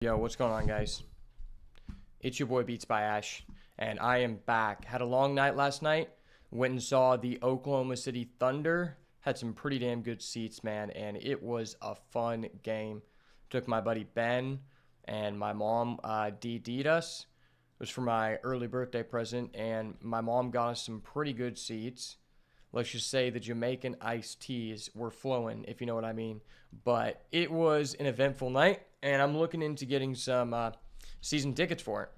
Yo, what's going on, guys? It's your boy Beats by Ash, and I am back. Had a long night last night. Went and saw the Oklahoma City Thunder. Had some pretty damn good seats, man, and it was a fun game. Took my buddy Ben and my mom DD'd us. It was for my early birthday present, and my mom got us some pretty good seats. Let's just say the Jamaican iced teas were flowing, if you know what I mean. But it was an eventful night, and I'm looking into getting some season tickets for it.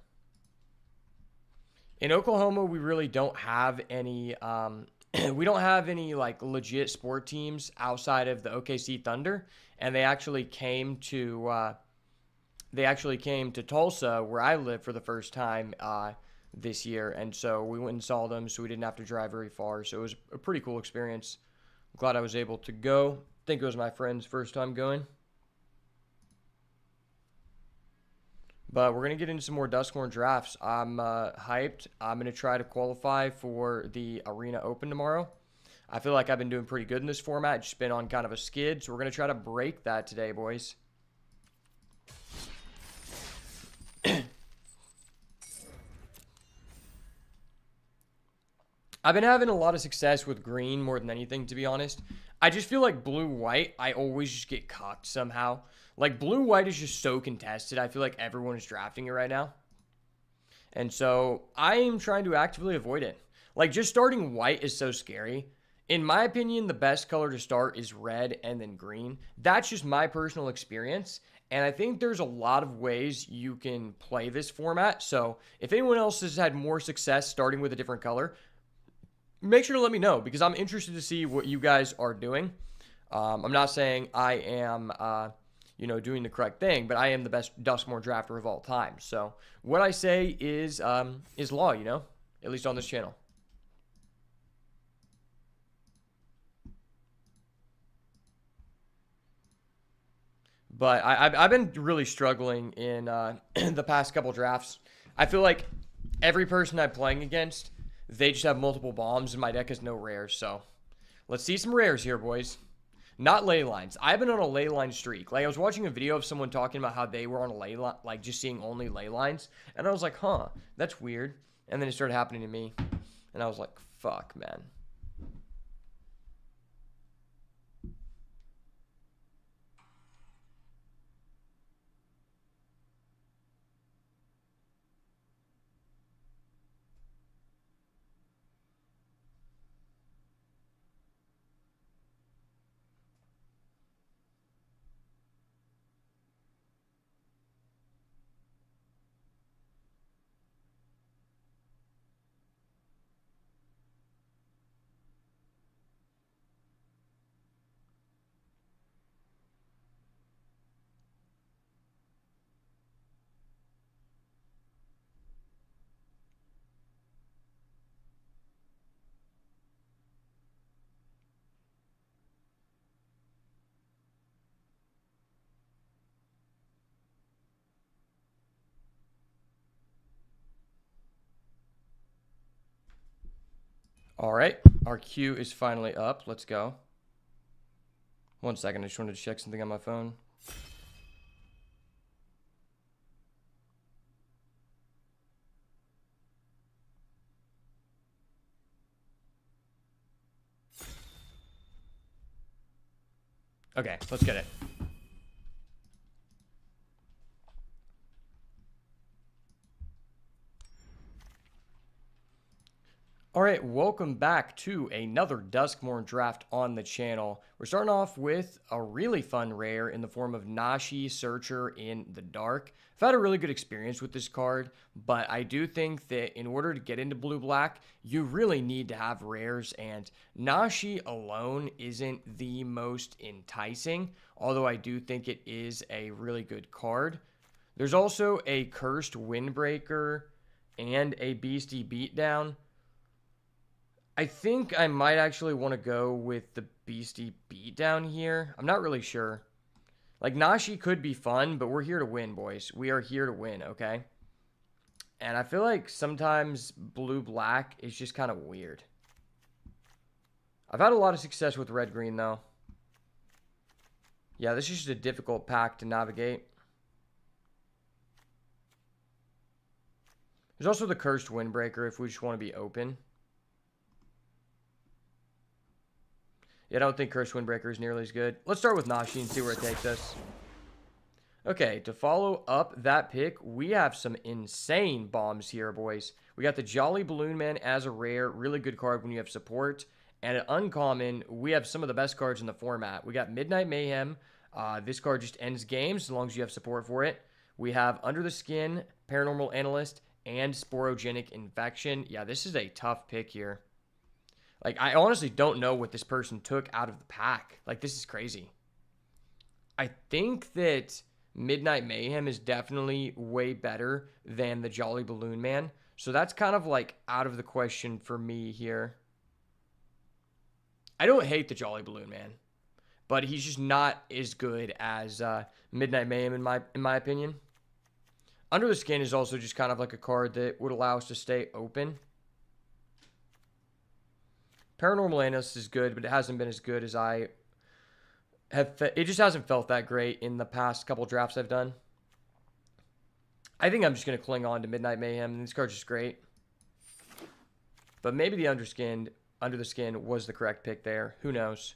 In Oklahoma, we really don't have any. We don't have any like legit sport teams outside of the OKC Thunder, and they actually came to Tulsa, where I live, for the first time this year, and so we went and saw them, so we didn't have to drive very far. So it was a pretty cool experience. Glad I was able to go. I think it was my friend's first time going. But we're going to get into some more Duskmourn drafts. I'm hyped. I'm going to try to qualify for the Arena Open tomorrow. I feel like I've been doing pretty good in this format. Just been on kind of a skid, so we're going to try to break that today, boys. I've been having a lot of success with green more than anything, to be honest. I just feel like blue-white, I always just get cocked somehow. Like, blue-white is just so contested. I feel like everyone is drafting it right now. And so, I am trying to actively avoid it. Like, just starting white is so scary. In my opinion, the best color to start is red and then green. That's just my personal experience. And I think there's a lot of ways you can play this format. So, if anyone else has had more success starting with a different color, make sure to let me know, because I'm interested to see what you guys are doing. I'm not saying I am, doing the correct thing, but I am the best Duskmourn drafter of all time. So what I say is law, at least on this channel. But I've been really struggling in the past couple drafts. I feel like every person I'm playing against, they just have multiple bombs, and my deck has no rares. So let's see some rares here, boys. Not ley lines. I've been on a ley line streak. Like, I was watching a video of someone talking about how they were on a ley line, like just seeing only ley lines. And I was like, huh, that's weird. And then it started happening to me. And I was like, fuck, man. All right, our queue is finally up. Let's go. 1 second, I just wanted to check something on my phone. Okay, let's get it. All right, welcome back to another Duskmourn draft on the channel. We're starting off with a really fun rare in the form of Nashi, Searcher in the Dark. I've had a really good experience with this card, but I do think that in order to get into blue-black, you really need to have rares, and Nashi alone isn't the most enticing, although I do think it is a really good card. There's also a Cursed Windbreaker and a Beastie Beatdown. I think I might actually want to go with the Beastie Beatdown here. I'm not really sure. Like, Nashi could be fun, but we're here to win, boys. We are here to win, okay? And I feel like sometimes blue-black is just kind of weird. I've had a lot of success with red-green, though. Yeah, this is just a difficult pack to navigate. There's also the Cursed Windbreaker if we just want to be open. Yeah, I don't think Cursed Windbreaker is nearly as good. Let's start with Nashi and see where it takes us. Okay, to follow up that pick, we have some insane bombs here, boys. We got the Jolly Balloon Man as a rare, really good card when you have support. And an uncommon, we have some of the best cards in the format. We got Midnight Mayhem. This card just ends games as long as you have support for it. We have Under the Skin, Paranormal Analyst, and Sporogenic Infection. Yeah, this is a tough pick here. Like, I honestly don't know what this person took out of the pack. Like, this is crazy. I think that Midnight Mayhem is definitely way better than the Jolly Balloon Man. So that's kind of like out of the question for me here. I don't hate the Jolly Balloon Man, but he's just not as good as Midnight Mayhem in my opinion. Under the Skin is also just kind of like a card that would allow us to stay open. Paranormal Analyst is good, but it hasn't been as good as I have. It just hasn't felt that great in the past couple drafts I've done. I think I'm just going to cling on to Midnight Mayhem. This card's just great. But maybe the Under the Skin was the correct pick there. Who knows?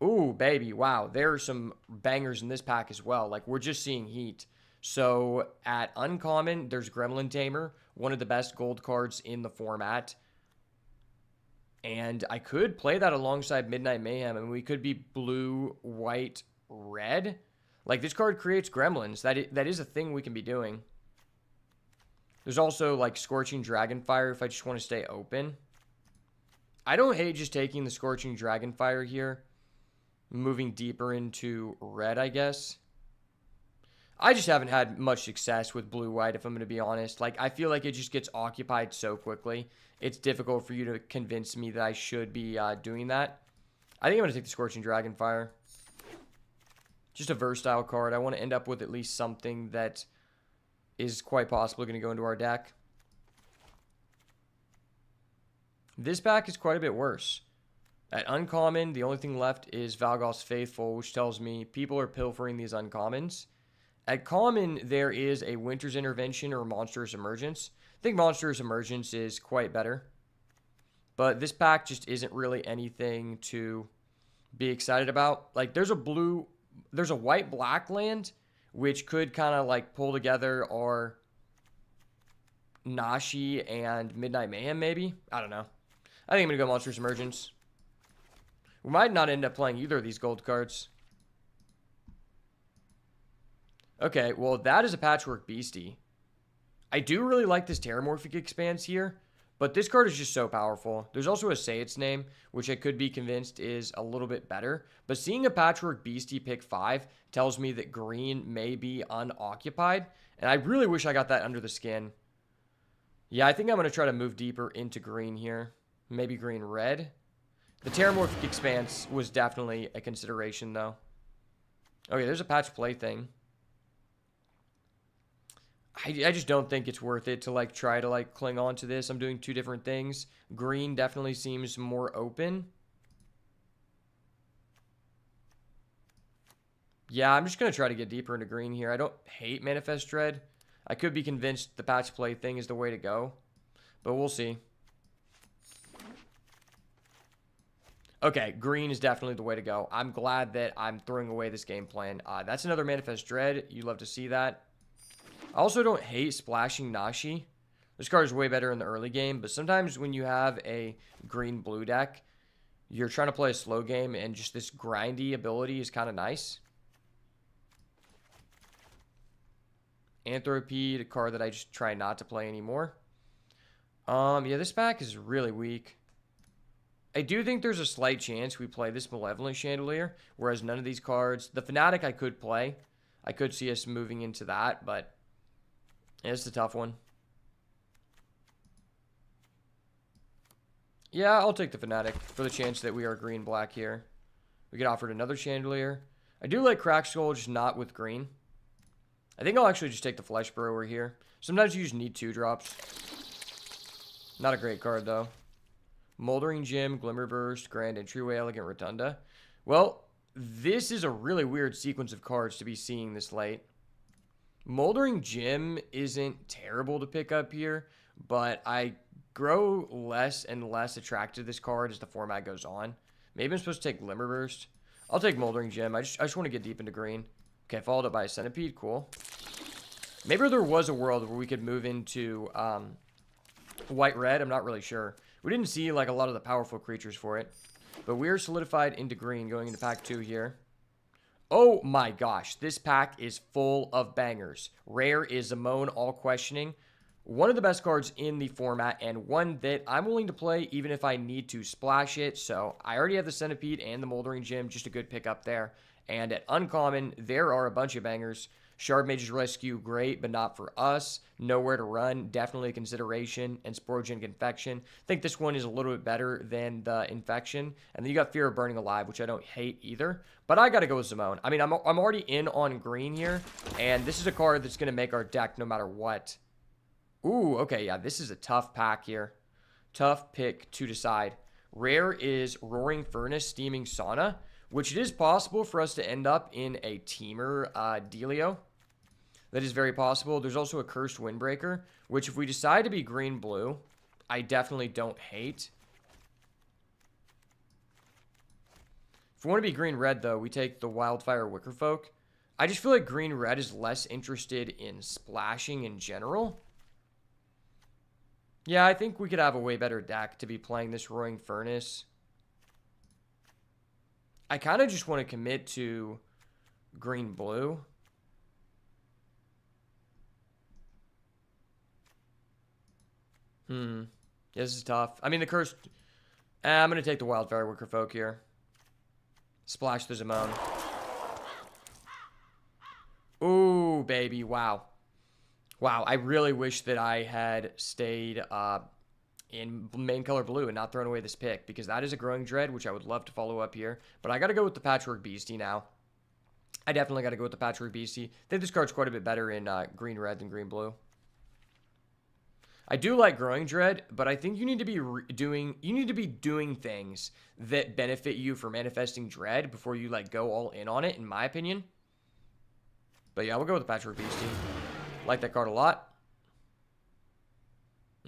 Ooh, baby. Wow. There are some bangers in this pack as well. Like, we're just seeing heat. So, at Uncommon, there's Gremlin Tamer. One of the best gold cards in the format. And I could play that alongside Midnight Mayhem. And we could be blue, white, red. Like, this card creates gremlins. That is a thing we can be doing. There's also, like, Scorching Dragonfire if I just want to stay open. I don't hate just taking the Scorching Dragonfire here. Moving deeper into red, I guess. I just haven't had much success with blue-white, if I'm going to be honest. Like, I feel like it just gets occupied so quickly. It's difficult for you to convince me that I should be doing that. I think I'm going to take the Scorching Dragonfire. Just a versatile card. I want to end up with at least something that is quite possibly going to go into our deck. This pack is quite a bit worse. At Uncommon, the only thing left is Valgoth's Faithful, which tells me people are pilfering these Uncommons. At Common, there is a Winter's Intervention or Monstrous Emergence. I think Monstrous Emergence is quite better. But this pack just isn't really anything to be excited about. Like, there's a white-black land, which could kind of, like, pull together our Nashi and Midnight Mayhem, maybe? I don't know. I think I'm going to go Monstrous Emergence. We might not end up playing either of these gold cards. Okay, well, that is a Patchwork Beastie. I do really like this Terramorphic Expanse here, but this card is just so powerful. There's also a Say Its Name, which I could be convinced is a little bit better. But seeing a Patchwork Beastie pick 5 tells me that green may be unoccupied. And I really wish I got that Under the Skin. Yeah, I think I'm going to try to move deeper into green here. Maybe green-red. The Terramorphic Expanse was definitely a consideration, though. Okay, there's a Patch Plaything. I just don't think it's worth it to, like, try to, like, cling on to this. I'm doing two different things. Green definitely seems more open. Yeah, I'm just going to try to get deeper into green here. I don't hate Manifest Dread. I could be convinced the Patch Plaything is the way to go. But we'll see. Okay, green is definitely the way to go. I'm glad that I'm throwing away this game plan. That's another Manifest Dread. You love to see that. I also don't hate splashing Nashi. This card is way better in the early game, but sometimes when you have a green-blue deck, you're trying to play a slow game, and just this grindy ability is kind of nice. Anthropede, a card that I just try not to play anymore. Yeah, this pack is really weak. I do think there's a slight chance we play this Malevolent Chandelier, whereas none of these cards... The Fanatic I could play. I could see us moving into that, but... Yeah, it's a tough one. Yeah, I'll take the Fanatic for the chance that we are green-black here. We get offered another Chandelier. I do like Crack Skull, just not with green. I think I'll actually just take the Flesh Burrower here. Sometimes you just need 2-drops. Not a great card, though. Moldering Gym, Glimmerburst, Grand Entryway, Elegant Rotunda. Well, this is a really weird sequence of cards to be seeing this late. Moldering Gym isn't terrible to pick up here, but I grow less and less attracted to this card as the format goes on. Maybe I'm supposed to take Glimmer Burst. I'll take Moldering Gem. I just want to get deep into green. Okay, followed up by a Centipede. Cool. Maybe there was a world where we could move into white-red. I'm not really sure. We didn't see like a lot of the powerful creatures for it. But we're solidified into green going into pack 2 here. Oh my gosh. This pack is full of bangers. Rare is Zamone, all questioning. One of the best cards in the format, and one that I'm willing to play even if I need to splash it. So I already have the Centipede and the Moldering Gem, just a good pickup there. And at Uncommon, there are a bunch of bangers. Shard Mage's Rescue, great, but not for us. Nowhere to Run, definitely a consideration. And Sporogenic Infection. I think this one is a little bit better than the Infection. And then you got Fear of Burning Alive, which I don't hate either. But I got to go with Zamone. I mean, I'm already in on green here. And this is a card that's going to make our deck no matter what. Ooh, okay, yeah, this is a tough pack here. Tough pick to decide. Rare is Roaring Furnace, Steaming Sauna, which it is possible for us to end up in a Teamer dealio. That is very possible. There's also a Cursed Windbreaker, which if we decide to be green-blue, I definitely don't hate. If we want to be green-red, though, we take the Wildfire Wickerfolk. I just feel like green-red is less interested in splashing in general. Yeah, I think we could have a way better deck to be playing this Roaring Furnace. I kind of just want to commit to green-blue. Yeah, this is tough. I mean, the Cursed... I'm going to take the Wildfire Wickerfolk here. Splash the Zamone. Ooh, baby. Wow. Wow, I really wish that I had stayed in main color blue and not thrown away this pick, because that is a Growing Dread, which I would love to follow up here. But I got to go with the Patchwork Beastie now. I definitely got to go with the Patchwork Beastie. I think this card's quite a bit better in green-red than green-blue. I do like Growing Dread, but I think you need to be doing things that benefit you for manifesting Dread before you like go all in on it, in my opinion. But yeah, we'll go with the Patchwork Beastie. Like that card a lot.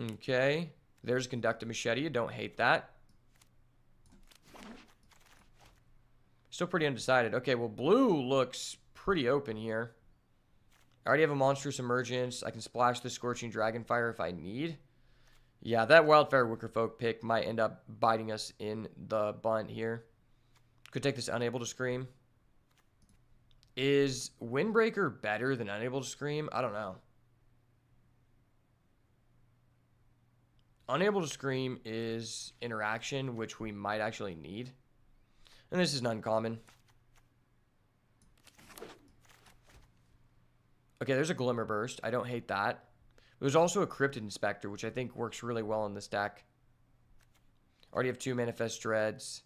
Okay. There's Conductive Machete. I don't hate that. Still pretty undecided. Okay, well, blue looks pretty open here. I already have a Monstrous Emergence. I can splash the Scorching Dragonfire if I need. Yeah, that Wildfire Wickerfolk pick might end up biting us in the butt here. Could take this Unable to Scream. Is Windbreaker better than Unable to Scream? I don't know. Unable to Scream is Interaction, which we might actually need. And this is an uncommon. Okay, there's a Glimmer Burst. I don't hate that. There's also a Cryptid Inspector, which I think works really well in this deck. Already have 2 Manifest Dreads.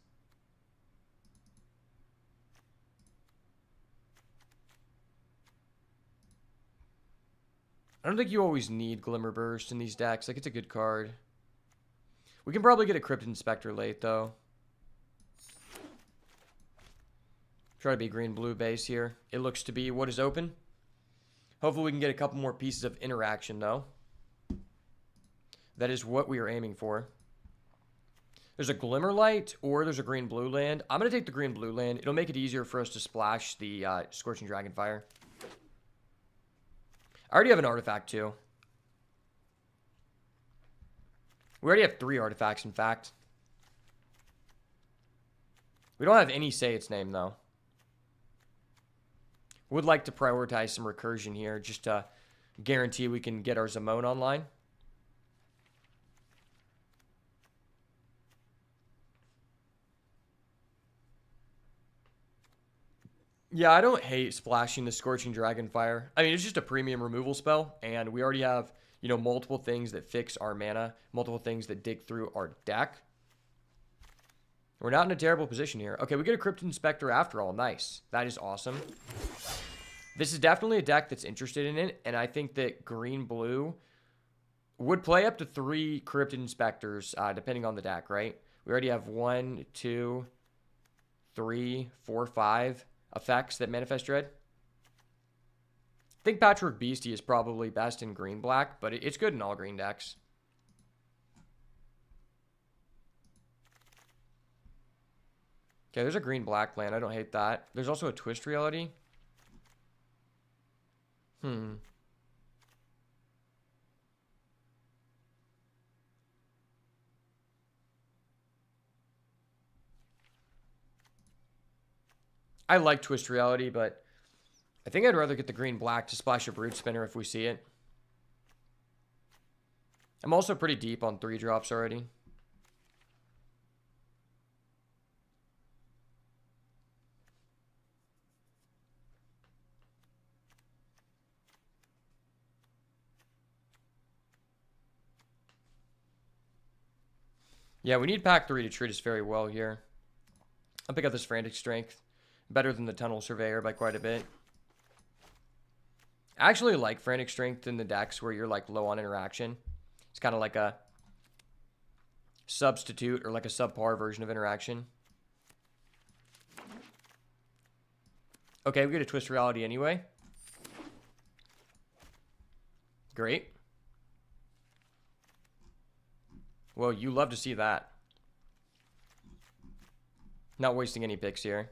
I don't think you always need Glimmer Burst in these decks. Like, it's a good card. We can probably get a Cryptid Inspector late, though. Try to be green-blue base here. It looks to be what is open. Hopefully we can get a couple more pieces of interaction, though. That is what we are aiming for. There's a Glimmerlight or there's a green-blue land. I'm going to take the green-blue land. It'll make it easier for us to splash the Scorching Dragonfire. I already have an artifact, too. We already have 3 artifacts, in fact. We don't have any say its name, though. Would like to prioritize some recursion here just to guarantee we can get our Zamone online. Yeah, I don't hate splashing the Scorching Dragonfire. I mean, it's just a premium removal spell, and we already have, you know, multiple things that fix our mana, multiple things that dig through our deck. We're not in a terrible position here. Okay, we get a Cryptid Inspector after all. Nice. That is awesome. This is definitely a deck that's interested in it, and I think that green-blue would play up to 3 Cryptid Inspectors, depending on the deck, right? We already have 1, 2, 3, 4, 5 effects that manifest Dread. I think Patchwork Beastie is probably best in green-black, but it's good in all green decks. Okay, there's a green-black land. I don't hate that. There's also a twist reality. I like twist reality, but I think I'd rather get the green-black to splash a Brood Spinner if we see it. I'm also pretty deep on 3 drops already. Yeah, we need pack 3 to treat us very well here. I'll pick up this Frantic Strength. Better than the Tunnel Surveyor by quite a bit. I actually like Frantic Strength in the decks where you're like low on interaction. It's kind of like a substitute or like a subpar version of interaction. Okay, we get a twist reality anyway. Great. Well, you love to see that. Not wasting any picks here.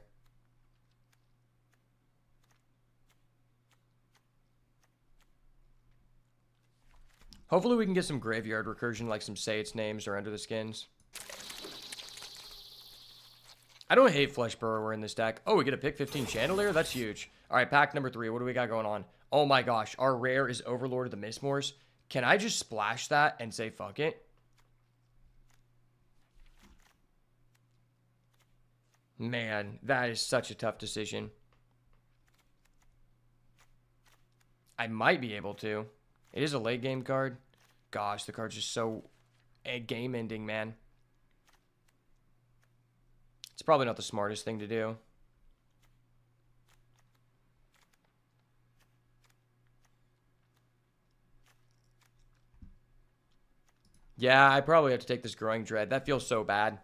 Hopefully we can get some graveyard recursion, like some Say Its Names or Under the Skins. I don't hate Flesh Burrower in this deck. Oh, we get a pick 15 Chandelier? That's huge. All right, pack number 3. What do we got going on? Oh my gosh, our rare is Overlord of the Mistmoors. Can I just splash that and say fuck it? Man, that is such a tough decision. I might be able to. It is a late game card. Gosh, the card's just so game ending, man. It's probably not the smartest thing to do. Yeah, I probably have to take this Growing Dread. That feels so bad.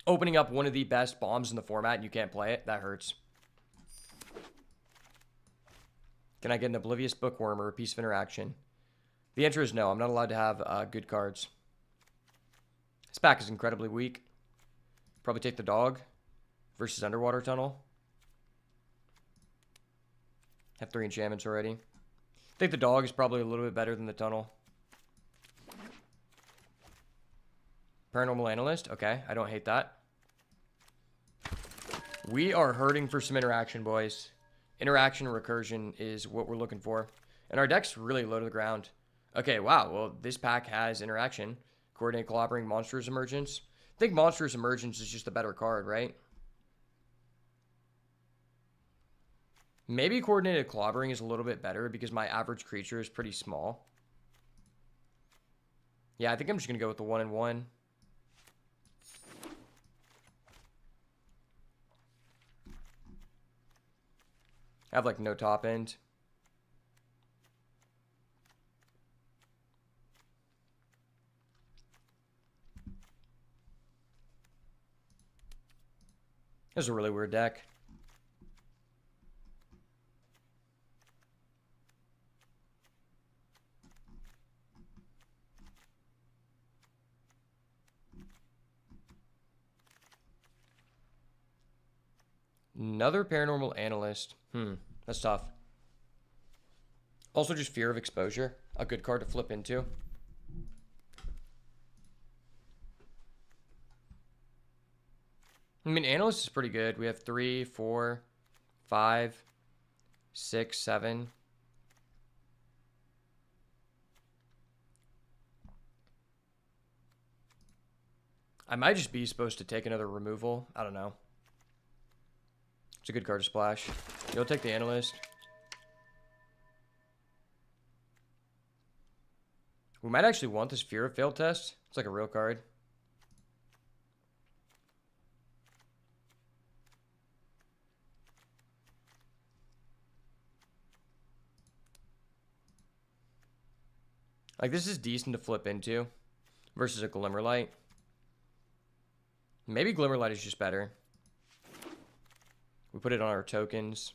Opening up one of the best bombs in the format and you can't play it, that hurts. Can I get an Oblivious Bookworm or a Piece of Interaction? The answer is no. I'm not allowed to have good cards. This pack is incredibly weak. Probably take the Dog versus Underwater Tunnel. Have 3 enchantments already. I think the Dog is probably a little bit better than the Tunnel. Paranormal Analyst. Okay, I don't hate that. We are hurting for some interaction, boys. Interaction and recursion is what we're looking for. And our deck's really low to the ground. Okay, wow. Well, this pack has interaction. Coordinate, Clobbering, Monstrous Emergence. I think Monstrous Emergence is just a better card, right? Maybe Coordinated Clobbering is a little bit better because my average creature is pretty small. Yeah, I think I'm just going to go with the 1-1. I have like no top end. This is a really weird deck. Another Paranormal Analyst. That's tough. Also just Fear of Exposure. A good card to flip into. I mean, Analyst is pretty good. We have 3, 4, 5, 6, 7. I might just be supposed to take another removal. I don't know. It's a good card to splash. You'll take the Analyst. We might actually want this Fear of Failed Test. It's like a real card. Like, this is decent to flip into versus a Glimmerlight. Maybe Glimmerlight is just better. We put it on our tokens.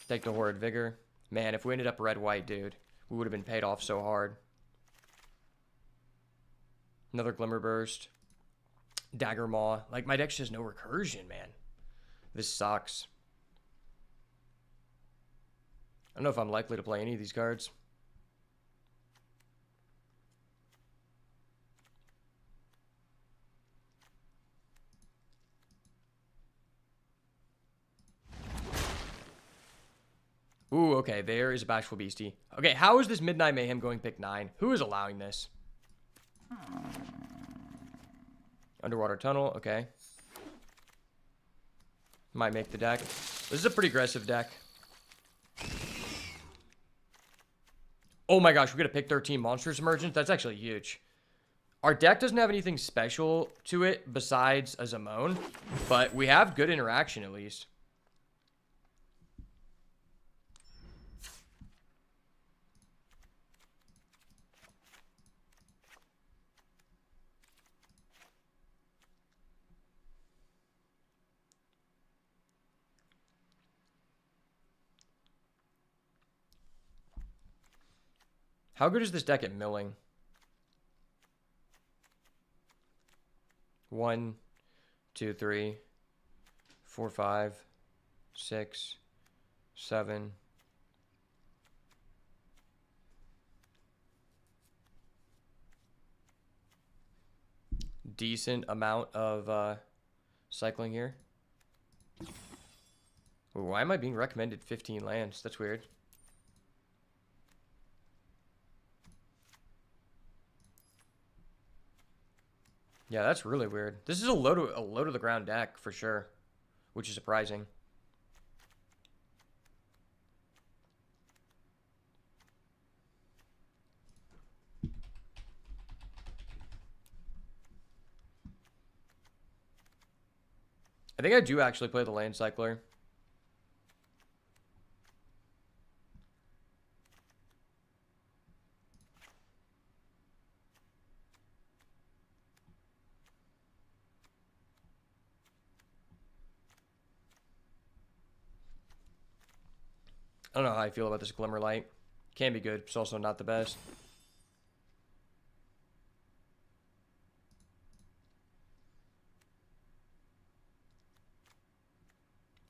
Take the Horrid Vigor. Man, if we ended up red-white, dude, we would have been paid off so hard. Another Glimmer Burst. Dagger Maw. Like, my deck just has no recursion, man. This sucks. I don't know if I'm likely to play any of these cards. Ooh, okay, there is a Bashful Beastie. Okay, how is this Midnight Mayhem going pick 9? Who is allowing this? Underwater Tunnel, okay. Might make the deck. This is a pretty aggressive deck. Oh my gosh, we got to pick 13 Monstrous Emergence? That's actually huge. Our deck doesn't have anything special to it besides a Duskmourn, but we have good interaction at least. How good is this deck at milling? 1, 2, 3, 4, 5, 6, 7. Decent amount of cycling here. Ooh, why am I being recommended 15 lands? That's weird. Yeah, that's really weird. This is a low to the ground deck for sure, which is surprising. I think I do actually play the Land Cycler. I don't know how I feel about this Glimmer Light. Can be good, it's also not the best.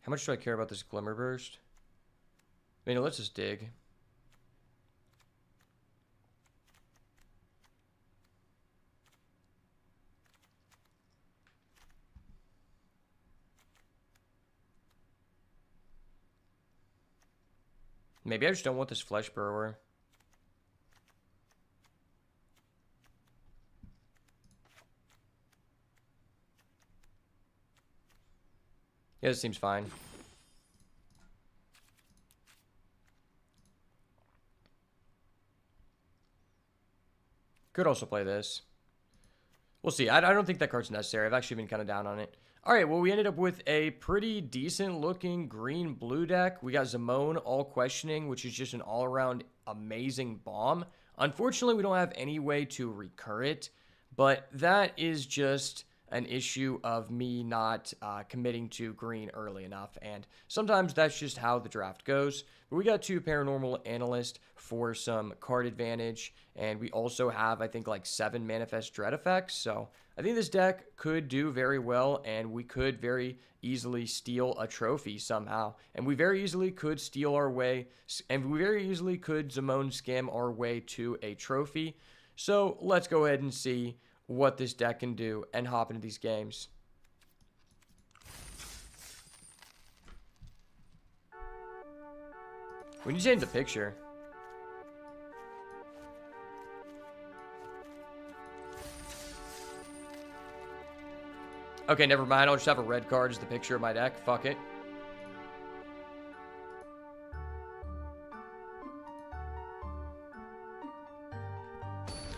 How much do I care about this Glimmer Burst? I mean, let's just dig. Maybe I just don't want this Flesh Burrower. Yeah, this seems fine. Could also play this. We'll see. I don't think that card's necessary. I've actually been kind of down on it. All right, well, we ended up with a pretty decent-looking green-blue deck. We got Duskmourn all questioning, which is just an all-around amazing bomb. Unfortunately, we don't have any way to recur it, but that is just an issue of me not committing to green early enough, and sometimes that's just how the draft goes. But we got 2 Paranormal Analyst for some card advantage, and we also have, I think, like 7 Manifest Dread effects, so I think this deck could do very well, and we could very easily steal a trophy somehow. And we very easily could steal our way, and we very easily could Duskmourn scam our way to a trophy. So let's go ahead and see what this deck can do and hop into these games. We need to change the picture. Okay, never mind. I'll just have a red card as the picture of my deck. Fuck it.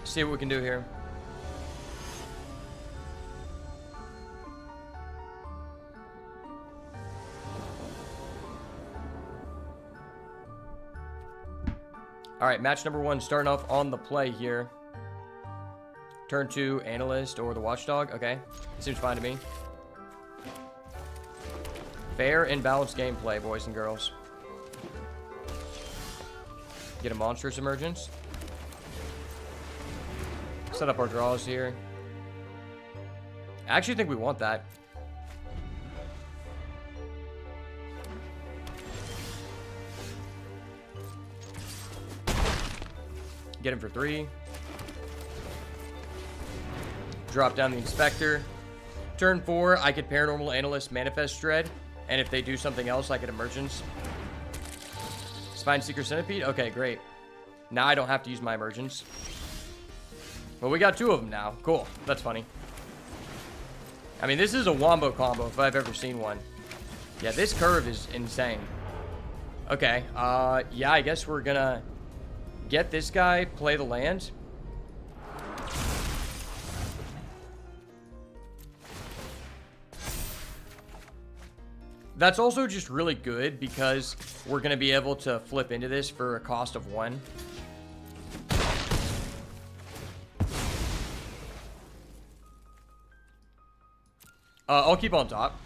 See what we can do here. All right, match number 1 starting off on the play here. Turn 2, Analyst or the Watchdog. Okay, seems fine to me. Fair and balanced gameplay, boys and girls. Get a Monstrous Emergence. Set up our draws here. I actually think we want that. Get him for 3. Drop down the Inspector. Turn 4, I could Paranormal Analyst Manifest Dread. And if they do something else, I could Emergence. Spine Seeker Centipede? Okay, great. Now I don't have to use my Emergence. Well, we got 2 of them now. Cool. That's funny. I mean, this is a wombo combo if I've ever seen one. Yeah, this curve is insane. Okay. Yeah, I guess we're gonna get this guy, play the land. That's also just really good because we're going to be able to flip into this for a cost of 1. I'll keep on top.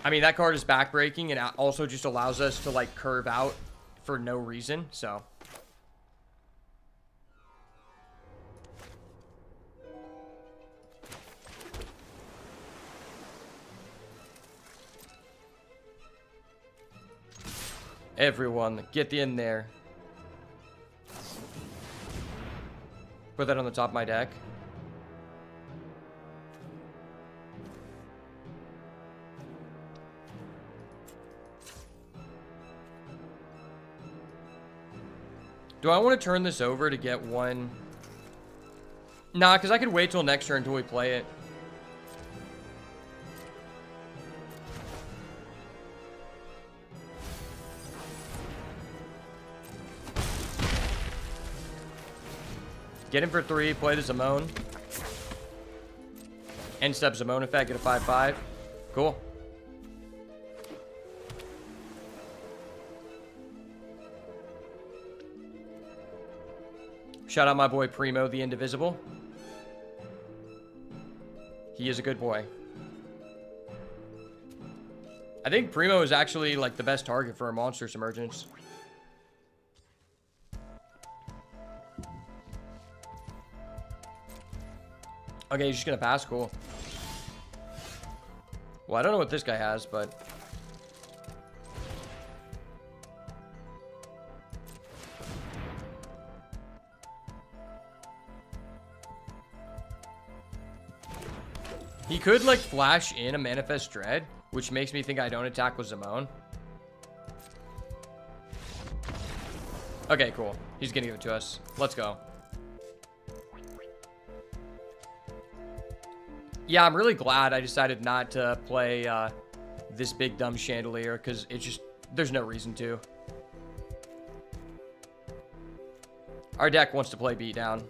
I mean, that card is backbreaking and also just allows us to, like, curve out for no reason, so... Everyone, get in there. Put that on the top of my deck. Do I want to turn this over to get 1? Nah, because I could wait till next turn until we play it. Get him for 3, play the Duskmourn. End step Duskmourn effect, get a 5/5. Cool. Shout out my boy Primo, the Indivisible. He is a good boy. I think Primo is actually like the best target for a Monstrous Emergence. Okay, he's just gonna pass. Cool. Well, I don't know what this guy has, but... He could, like, flash in a Manifest Dread, which makes me think I don't attack with Duskmourn. Okay, cool. He's gonna give it to us. Let's go. Yeah, I'm really glad I decided not to play this big dumb Chandelier, because it just, there's no reason to. Our deck wants to play Beatdown.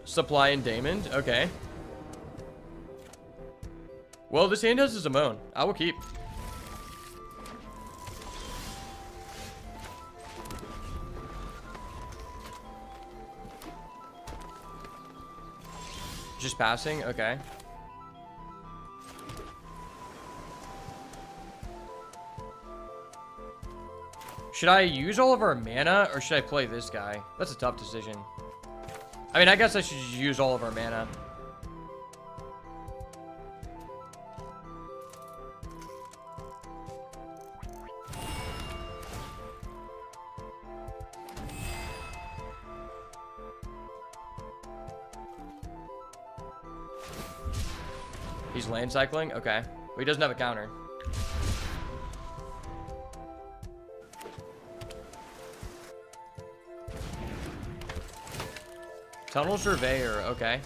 Supply and Damon, okay. Well, this hand has a Duskmourn. I will keep. Just passing? Okay. Should I use all of our mana, or should I play this guy? That's a tough decision. I mean, I guess I should just use all of our mana. He's land cycling? Okay. Well, he doesn't have a counter. Tunnel Surveyor, okay.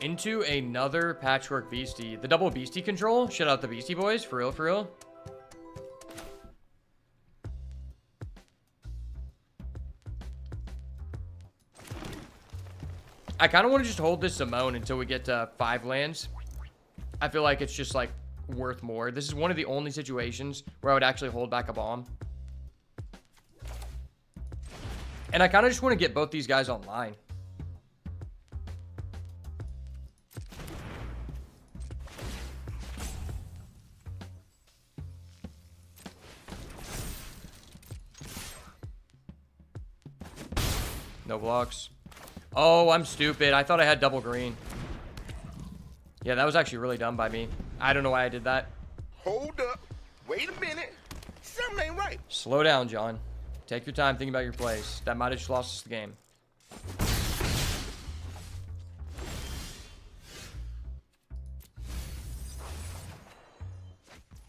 Into another Patchwork Beastie. The double Beastie control? Shout out the Beastie Boys. For real, for real. I kind of want to just hold this Duskmourn until we get to 5 lands. I feel like it's just, like, worth more. This is one of the only situations where I would actually hold back a bomb. And I kind of just want to get both these guys online. No blocks. Oh, I'm stupid. I thought I had double green. Yeah, that was actually really dumb by me. I don't know why I did that. Hold up. Wait a minute. Something ain't right. Slow down, John. Take your time thinking about your plays. That might have just lost us the game.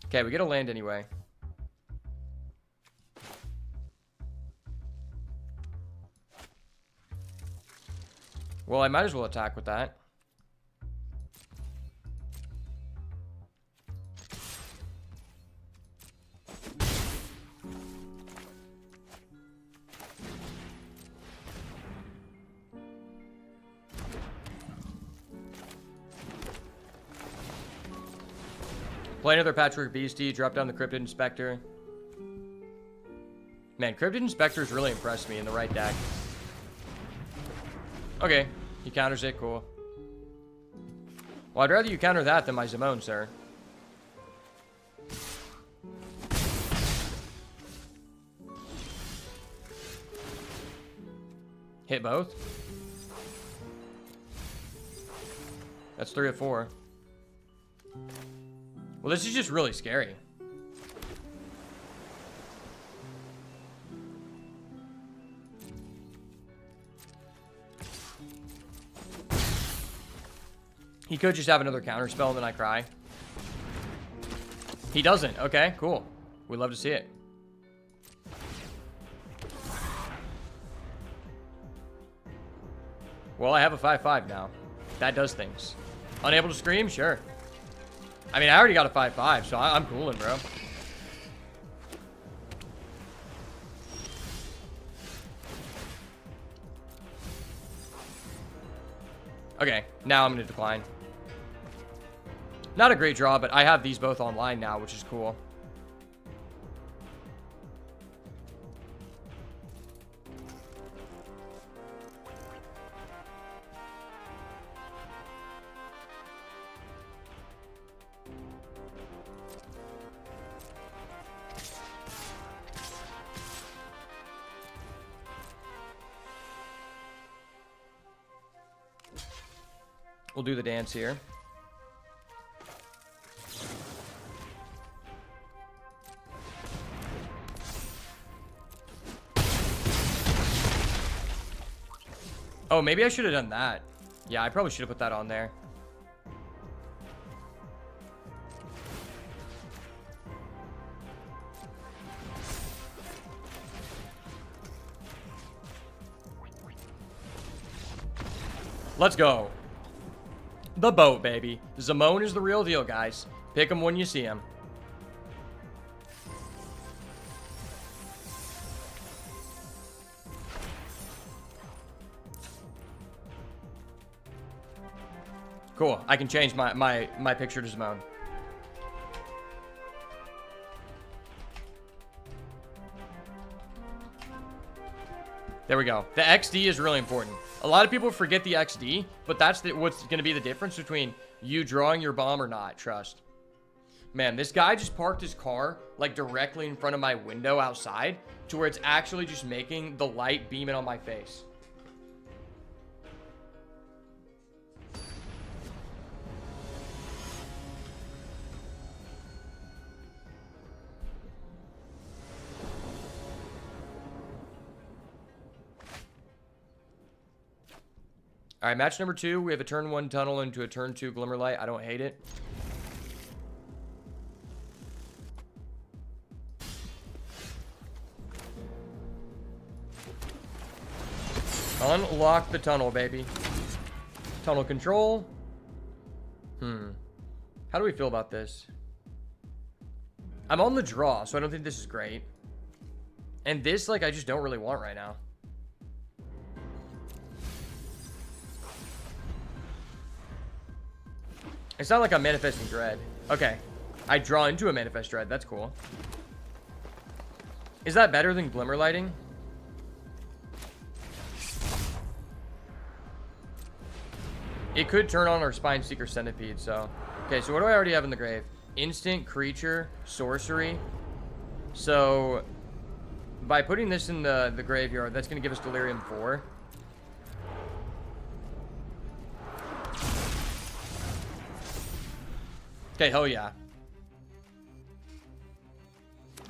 Okay, we get a land anyway. Well, I might as well attack with that. Play another Patchwork Beastie, drop down the Cryptid Inspector. Man, Cryptid Inspector's really impressed me in the right deck. Okay, he counters it, cool. Well, I'd rather you counter that than my Duskmourn, sir. Hit both? That's 3 of 4. Well, this is just really scary. He could just have another counter spell and then I cry. He doesn't. Okay, cool. We'd love to see it. Well, I have a 5/5 now. That does things. Unable to scream? Sure. I mean, I already got a 5/5, so I'm cooling, bro. Okay, now I'm going to decline. Not a great draw, but I have these both online now, which is cool. We'll do the dance here. Oh, maybe I should have done that. Yeah, I probably should have put that on there. Let's go. The boat, baby. Duskmourn is the real deal, guys. Pick him when you see him. Cool. I can change my picture to Duskmourn. There we go. The XD is really important. A lot of people forget the XD, but that's what's going to be the difference between you drawing your bomb or not, trust. Man, this guy just parked his car, like, directly in front of my window outside, to where it's actually just making the light beaming on my face. All right, match number 2. We have a turn 1 tunnel into a turn 2 Glimmerlight. I don't hate it. Unlock the tunnel, baby. Tunnel control. How do we feel about this? I'm on the draw, so I don't think this is great. And this, like, I just don't really want right now. It's not like I'm manifesting dread. Okay. I draw into a manifest dread. That's cool. Is that better than glimmer lighting? It could turn on our Spine Seeker Centipede, so. Okay, so what do I already have in the grave? Instant, creature, sorcery. So, by putting this in the graveyard, that's going to give us Delirium 4. Okay, hell yeah.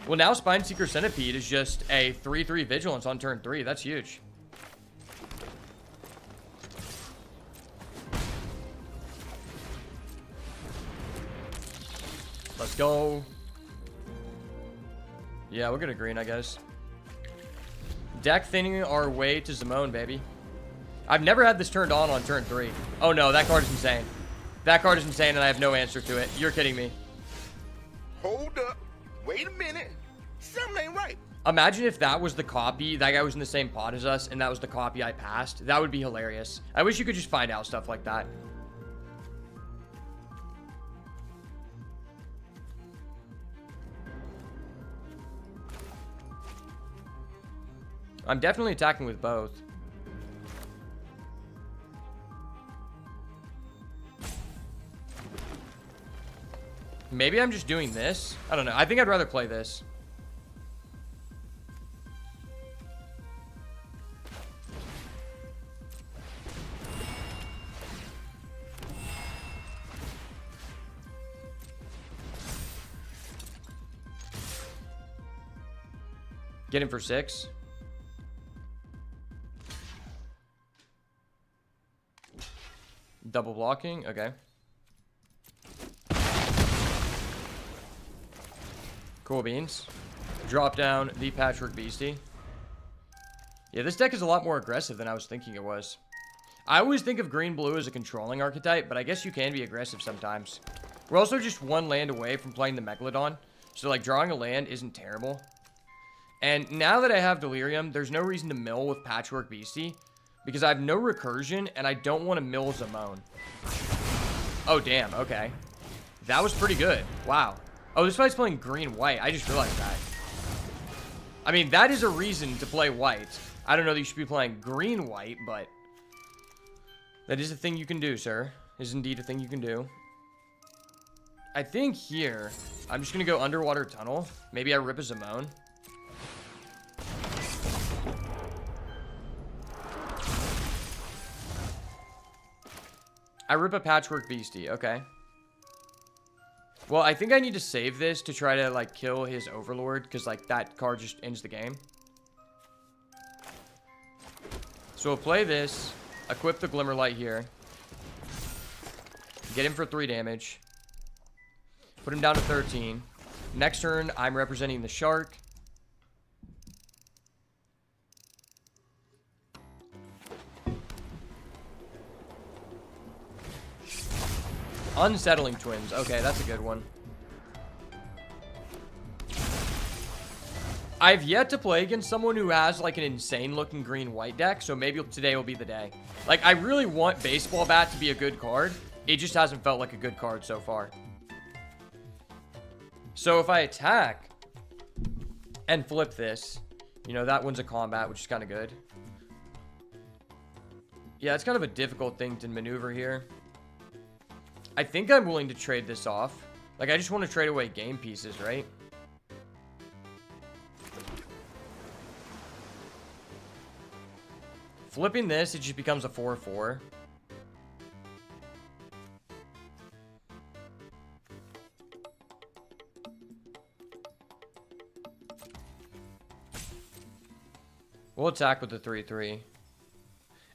Well, now Spine Seeker Centipede is just a 3/3 Vigilance on turn 3. That's huge. Let's go. Yeah, we'll get a green, I guess. Deck thinning our way to Simone, baby. I've never had this turned on turn 3. Oh, no, that card is insane. That card is insane, and I have no answer to it. You're kidding me. Hold up. Wait a minute. Something ain't right. Imagine if that was the copy. That guy was in the same pot as us, and that was the copy I passed. That would be hilarious. I wish you could just find out stuff like that. I'm definitely attacking with both. Maybe I'm just doing this. I don't know. I think I'd rather play this. Get him for 6. Double blocking. Okay. Cool beans. Drop down the Patchwork Beastie. Yeah, this deck is a lot more aggressive than I was thinking it was. I always think of green-blue as a controlling archetype, but I guess you can be aggressive sometimes. We're also just one land away from playing the Megalodon, so like drawing a land isn't terrible. And now that I have Delirium, there's no reason to mill with Patchwork Beastie, because I have no recursion, and I don't want to mill Zamone. Oh, damn. Okay. That was pretty good. Wow. Oh, this fight's playing green-white. I just realized that. I mean, that is a reason to play white. I don't know that you should be playing green-white, but that is a thing you can do, sir. It is indeed a thing you can do. I think here, I'm just going to go Underwater Tunnel. Maybe I rip a Zamone. I rip a Patchwork Beastie. Okay. Well, I think I need to save this to try to, like, kill his Overlord, because, like, that card just ends the game. So we'll play this, equip the Glimmerlight here, get him for 3 damage, put him down to 13. Next turn, I'm representing the Shark. Unsettling Twins. Okay, that's a good one. I've yet to play against someone who has, like, an insane-looking green-white deck, so maybe today will be the day. Like, I really want Baseball Bat to be a good card. It just hasn't felt like a good card so far. So if I attack and flip this, you know, that one's a combat, which is kind of good. Yeah, it's kind of a difficult thing to maneuver here. I think I'm willing to trade this off. Like, I just want to trade away game pieces, right? Flipping this, it just becomes a 4/4. We'll attack with the 3/3.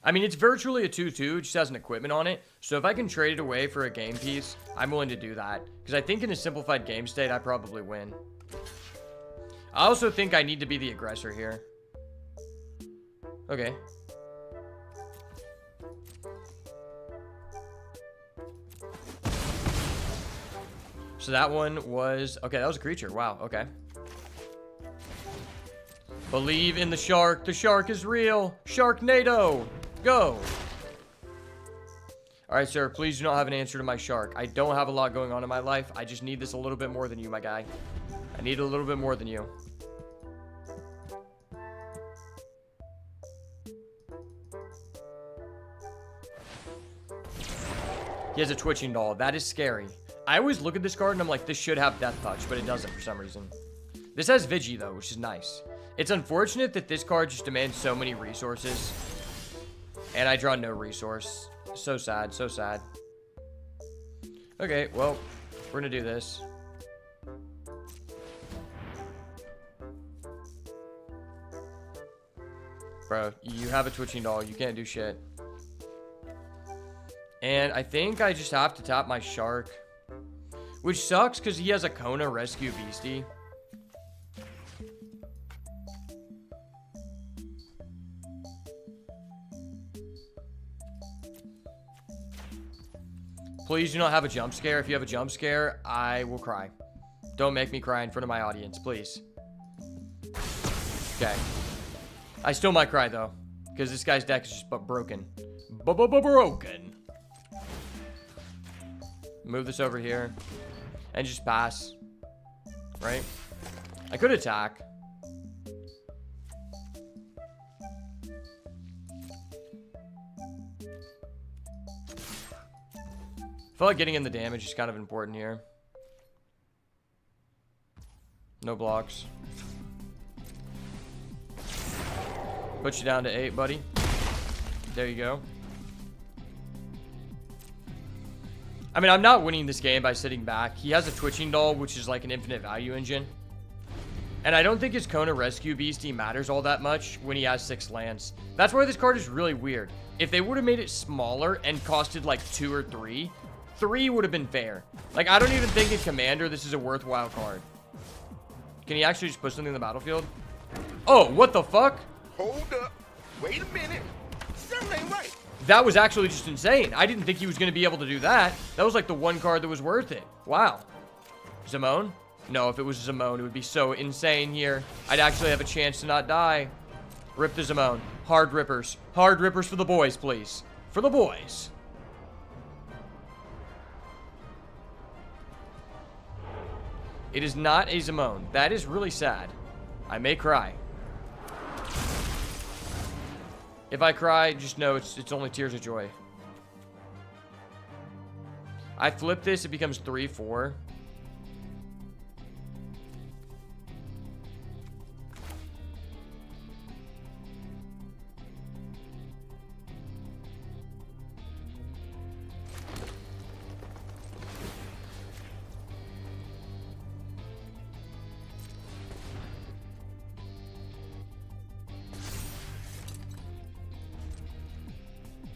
I mean, it's virtually a 2/2, it just has an equipment on it. So if I can trade it away for a game piece, I'm willing to do that. Because I think in a simplified game state, I probably win. I also think I need to be the aggressor here. Okay. So that one was... Okay, that was a creature. Wow, okay. Believe in the shark. The shark is real. Sharknado. Go. Alright, sir. Please do not have an answer to my shark. I don't have a lot going on in my life. I just need this a little bit more than you, my guy. I need a little bit more than you. He has a twitching doll. That is scary. I always look at this card and I'm like, this should have Death Touch, but it doesn't for some reason. This has Vigi, though, which is nice. It's unfortunate that this card just demands so many resources. And I draw no resource. So sad, so sad. Okay, well, We're gonna do this. Bro, you have a twitching doll. You can't do shit. And I think I just have to tap my shark. Which sucks because he has a Kona Rescue Beastie. Please do not have a jump scare. If you have a jump scare, I will cry. Don't make me cry in front of my audience, please. Okay. I still might cry, though. Because this guy's deck is just broken. Broken. Move this over here. And just pass. Right? I could attack. I feel like getting in the damage is kind of important here. No blocks. Put you down to 8, buddy. There you go. I mean, I'm not winning this game by sitting back. He has a twitching doll, which is like an infinite value engine. And I don't think his Kona Rescue Beastie matters all that much when he has 6 lands. That's why this card is really weird. If they would have made it smaller and costed like 2 or 3, 3 would have been fair. Like, I don't even think in Commander this is a worthwhile card. Can he actually just put something in the battlefield? Oh, what the fuck? Hold up. Wait a minute. Something ain't right. That was actually just insane. I didn't think he was going to be able to do that. That was like the one card that was worth it. Wow. Zimone? No, if it was Zimone, it would be so insane here. I'd actually have a chance to not die. Rip the Zimone. Hard rippers. Hard rippers for the boys, please. For the boys. It is not a Zimone. That is really sad. I may cry. If I cry, just know it's only tears of joy. I flip this, it becomes 3-4.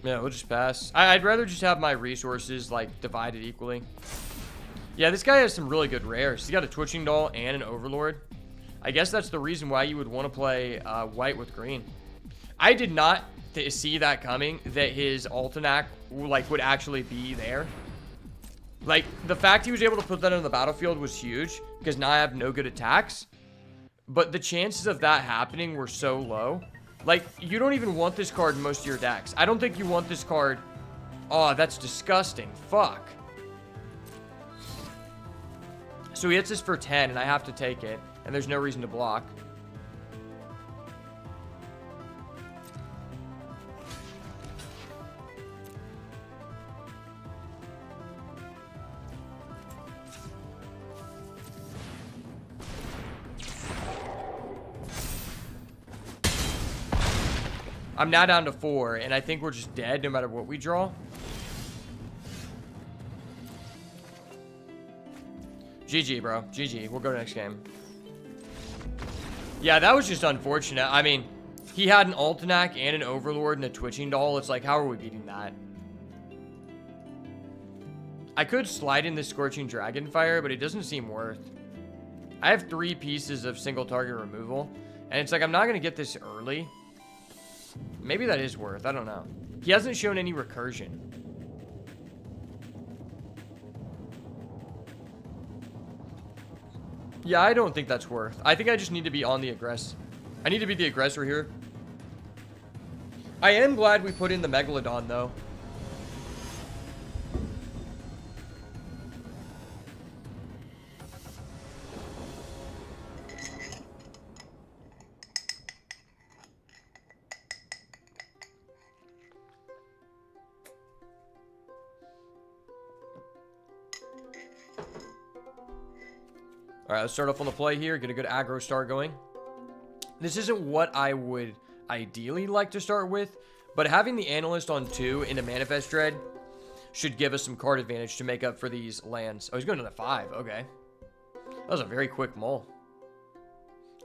Yeah, we'll just pass. I'd rather just have my resources, like, divided equally. Yeah, this guy has some really good rares. He's got a Twitching Doll and an Overlord. I guess that's the reason why you would want to play white with green. I did not see that coming, that his Altanac, like, would actually be there. Like, the fact he was able to put that on the battlefield was huge, because now I have no good attacks. But the chances of that happening were so low. Like, you don't even want this card in most of your decks. I don't think you want this card. Oh, that's disgusting. Fuck. So he hits this for 10, and I have to take it. And there's no reason to block. I'm now down to 4, and I think we're just dead no matter what we draw. GG, bro. GG. We'll go to the next game. Yeah, that was just unfortunate. I mean, he had an Altanac and an Overlord and a Twitching Doll. It's like, how are we beating that? I could slide in this Scorching Dragonfire, but it doesn't seem worth. I have 3 pieces of single target removal, and it's like, I'm not going to get this early. Maybe that is worth. I don't know. He hasn't shown any recursion. Yeah, I don't think that's worth. I think I just need to be on the aggress. I need to be the aggressor here. I am glad we put in the Megalodon, though. All right, let's start off on the play here. Get a good aggro start going. This isn't what I would ideally like to start with, but having the Analyst on 2 into Manifest Dread, should give us some card advantage to make up for these lands. Oh, he's going to the 5. Okay. That was a very quick mull.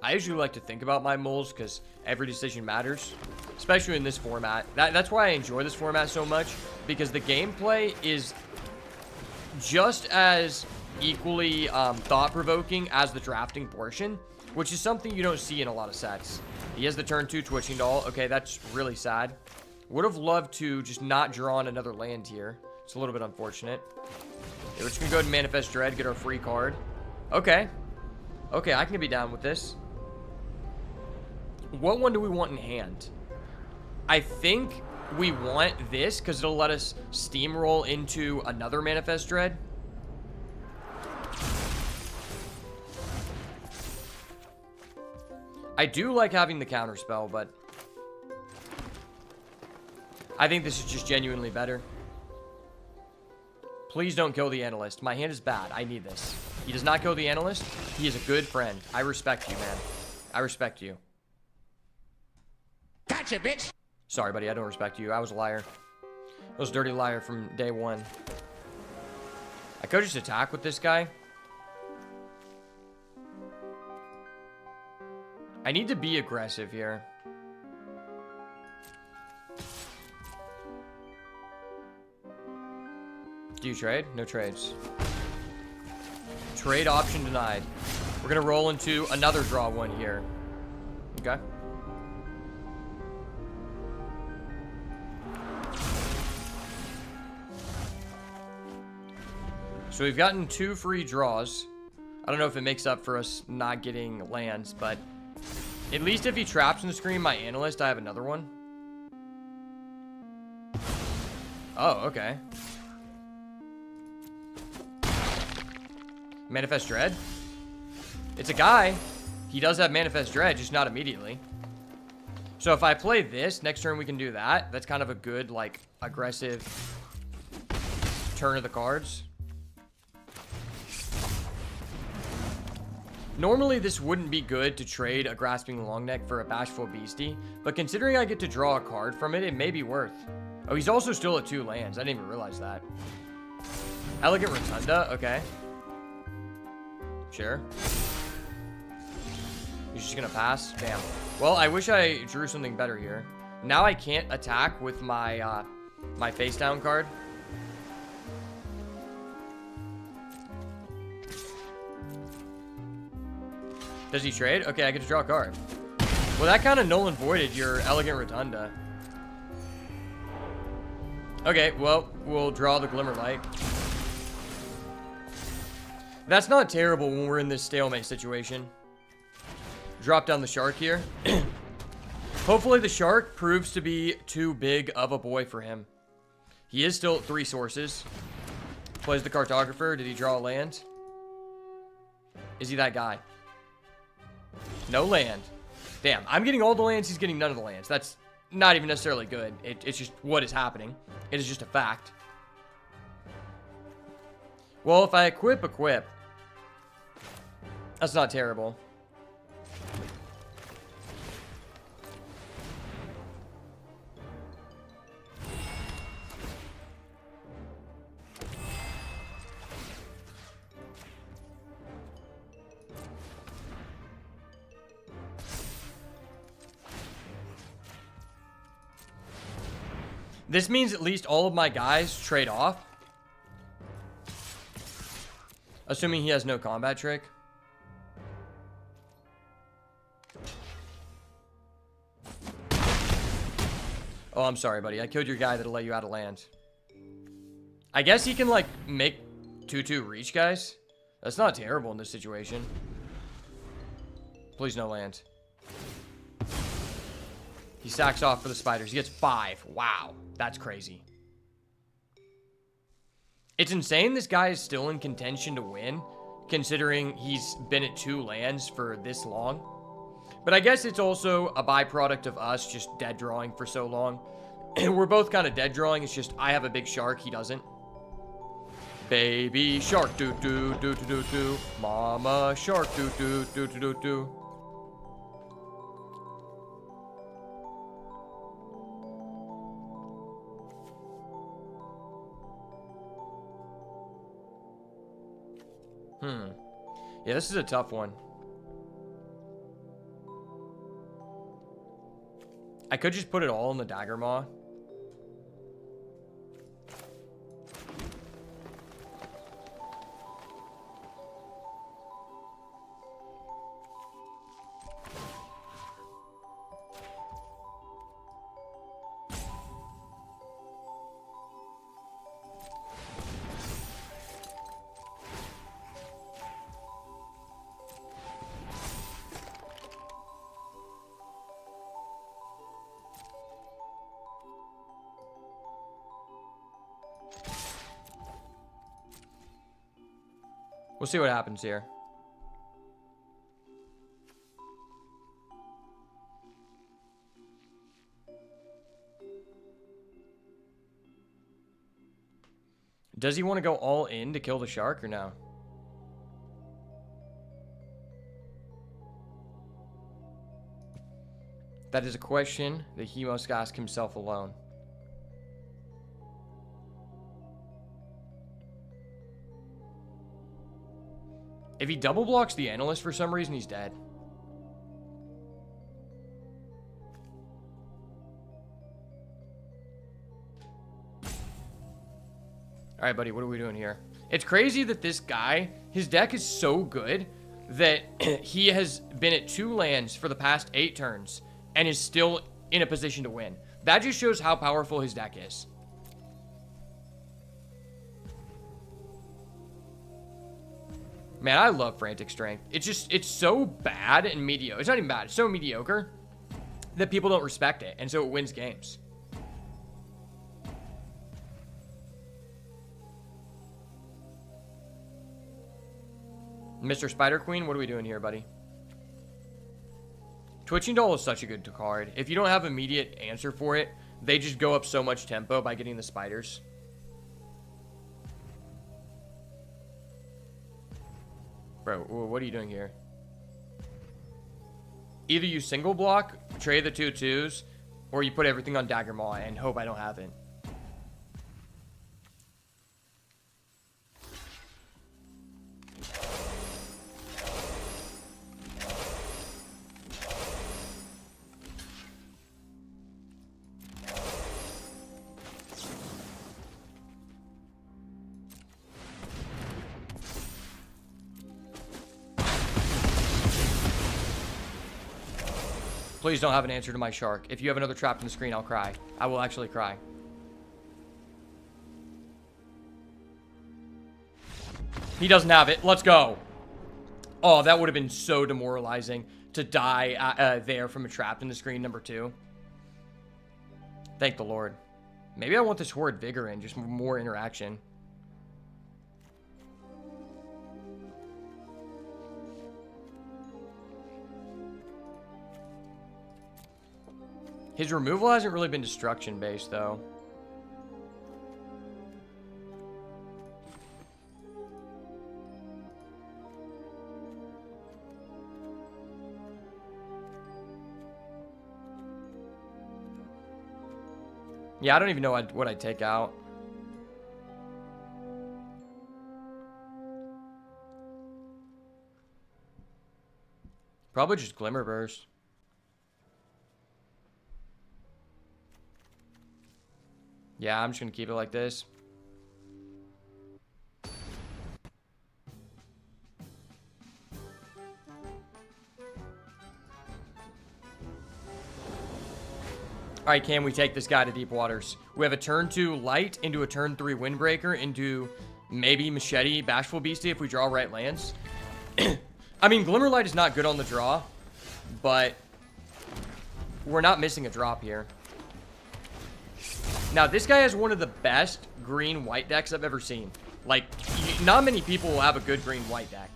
I usually like to think about my mulls because every decision matters, especially in this format. That's why I enjoy this format so much, because the gameplay is just as equally thought-provoking as the drafting portion, which is something you don't see in a lot of sets. He has the turn 2 Twitching Doll. Okay, that's really sad. Would have loved to just not draw on another land here. It's a little bit unfortunate. Okay, we're just going to go ahead and Manifest Dread, get our free card. Okay. Okay, I can be down with this. What one do we want in hand? I think we want this because it'll let us steamroll into another Manifest Dread. I do like having the counter spell, but I think this is just genuinely better. Please don't kill the Analyst. My hand is bad. I need this. He does not kill the Analyst. He is a good friend. I respect you, man. I respect you. Gotcha, bitch. Sorry, buddy. I don't respect you. I was a liar. I was a dirty liar from day one. I could just attack with this guy. I need to be aggressive here. Do you trade? No trades. Trade option denied. We're going to roll into another draw one here. Okay. So we've gotten 2 free draws. I don't know if it makes up for us not getting lands, but at least if he traps in the screen my Analyst, I have another one. Oh, okay. Manifest Dread? It's a guy. He does have Manifest Dread, just not immediately. So if I play this, next turn we can do that. That's kind of a good, like, aggressive turn of the cards. Normally, this wouldn't be good to trade a Grasping Longneck for a Bashful Beastie, but considering I get to draw a card from it, it may be worth. Oh, he's also still at 2 lands. I didn't even realize that. Elegant Rotunda, okay. Sure. He's just gonna pass? Damn. Well, I wish I drew something better here. Now I can't attack with my, my face down card. Does he trade? Okay, I get to draw a card. Well, that kind of null and voided your Elegant Rotunda. Okay, well, we'll draw the Glimmerlight. That's not terrible when we're in this stalemate situation. Drop down the Shark here. Hopefully the Shark proves to be too big of a boy for him. He is still at 3 sources. Plays the Cartographer. Did he draw a land? Is he that guy? No land. Damn, I'm getting all the lands, he's getting none of the lands. That's not even necessarily good. It's just what is happening. It is just a fact. Well, if I equip. That's not terrible. This means at least all of my guys trade off. Assuming he has no combat trick. Oh, I'm sorry, buddy. I killed your guy that'll let you out of land. I guess he can, like, make 2/2 reach, guys. That's not terrible in this situation. Please no land. He sacks off for the spiders. He gets 5. Wow. That's crazy. It's insane this guy is still in contention to win, considering he's been at 2 lands for this long. But I guess it's also a byproduct of us just dead drawing for so long. We're both kind of dead drawing. It's just I have a big shark. He doesn't. Baby shark. Do, do, do, do, do, do. Mama shark. Do, do, do, do, do, do. Yeah, this is a tough one. I could just put it all in the Dagger Maw. We'll see what happens here. Does he want to go all in to kill the shark or no? That is a question that he must ask himself alone. If he double blocks the analyst for some reason, he's dead. All right, buddy, what are we doing here? It's crazy that this guy, his deck is so good that he has been at 2 lands for the past 8 turns and is still in a position to win. That just shows how powerful his deck is. Man, I love Frantic Strength. It's so bad and mediocre. It's not even bad. It's so mediocre that people don't respect it, and so it wins games. Mr. Spider Queen, what are we doing here, buddy? Twitching Doll is such a good card. If you don't have immediate answer for it, they just go up so much tempo by getting the spiders. Bro, what are you doing here? Either you single block, trade the 2/2s, or you put everything on Dagger Maw and hope I don't have it. Please don't have an answer to my shark. If you have another trap in the screen, I'll cry. I will actually cry. He doesn't have it. Let's go. Oh, that would have been so demoralizing to die there from a trap in the screen number 2. Thank the Lord. Maybe I want this Horrid Vigor in, just more interaction. His removal hasn't really been destruction based though. Yeah, I don't even know what I'd take out. Probably just Glimmer Burst. Yeah, I'm just going to keep it like this. Alright, can we take this guy to deep waters? We have a turn 2 light into a turn 3 windbreaker into maybe Machete, Bashful Beastie if we draw right lands. I mean, Glimmerlight is not good on the draw, but we're not missing a drop here. Now, this guy has one of the best green-white decks I've ever seen. Like, not many people will have a good green-white deck.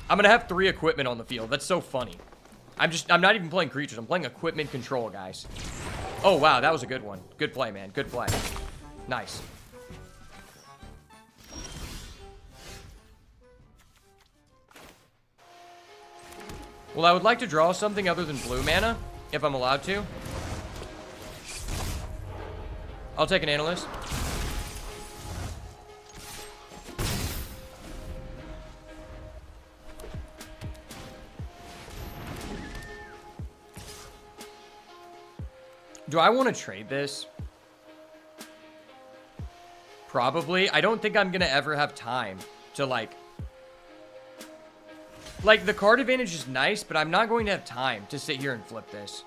I'm gonna have 3 equipment on the field. That's so funny. I'm not even playing creatures. I'm playing equipment control, guys. Oh, wow, that was a good one. Good play, man. Good play. Nice. Well, I would like to draw something other than blue mana, if I'm allowed to. I'll take an analyst. Do I want to trade this? Probably. I don't think I'm going to ever have time to, like, the card advantage is nice, but I'm not going to have time to sit here and flip this.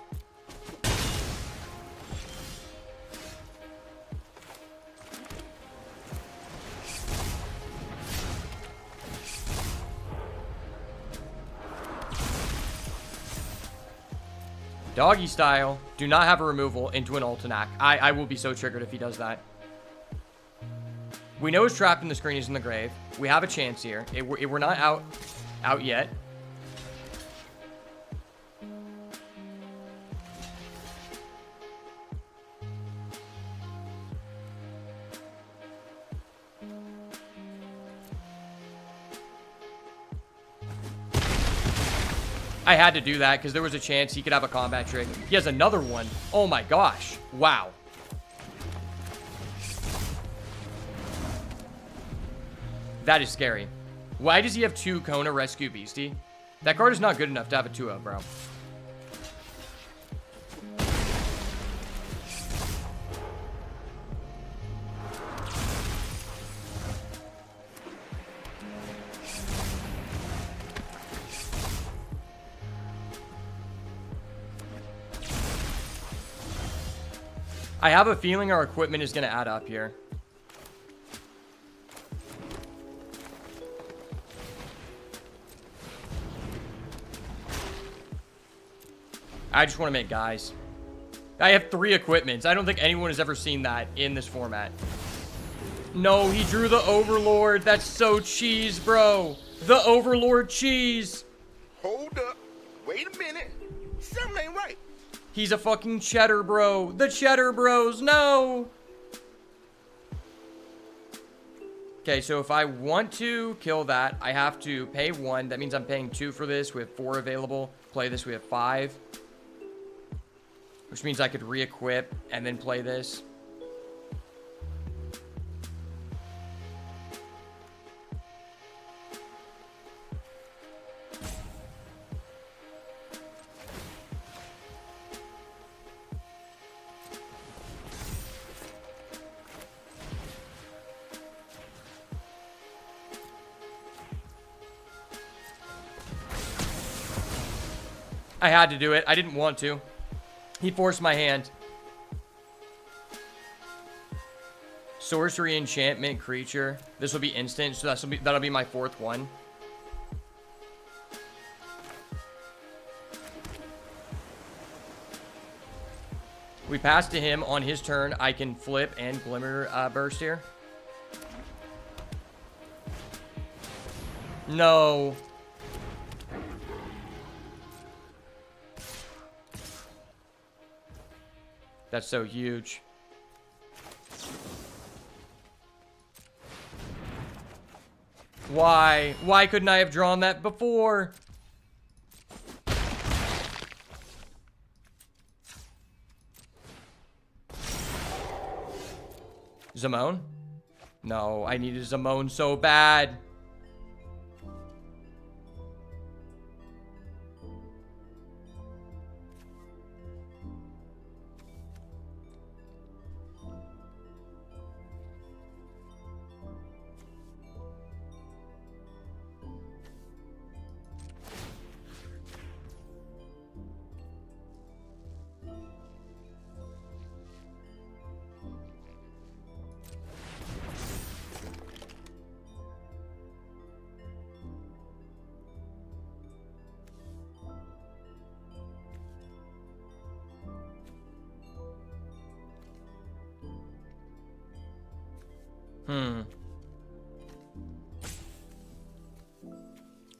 Doggy style. Do not have a removal into an Ultinac. I will be so triggered if he does that. We know he's trapped in the screen. He's in the grave. We have a chance here. We're not out yet. I had to do that because there was a chance he could have a combat trick. He has another one. Oh my gosh. Wow. That is scary. Why does he have 2 Kona Rescue Beastie? That card is not good enough to have a 2-0, bro. I have a feeling our equipment is going to add up here. I just want to make guys. I have 3 equipments. I don't think anyone has ever seen that in this format. No, he drew the Overlord. That's so cheese, bro. The Overlord cheese. Hold up. Wait a minute. Something ain't right. He's a fucking cheddar, bro. The cheddar bros. No. Okay, so if I want to kill that, I have to pay 1. That means I'm paying 2 for this. We have 4 available. Play this. We have 5. Which means I could re-equip and then play this. I had to do it. I didn't want to. He forced my hand. Sorcery, enchantment, creature. This will be instant, so that'll be my 4th one. We pass to him on his turn. I can flip and glimmer burst here. No. That's so huge. Why? Why couldn't I have drawn that before? Zamone? No, I needed Zamone so bad.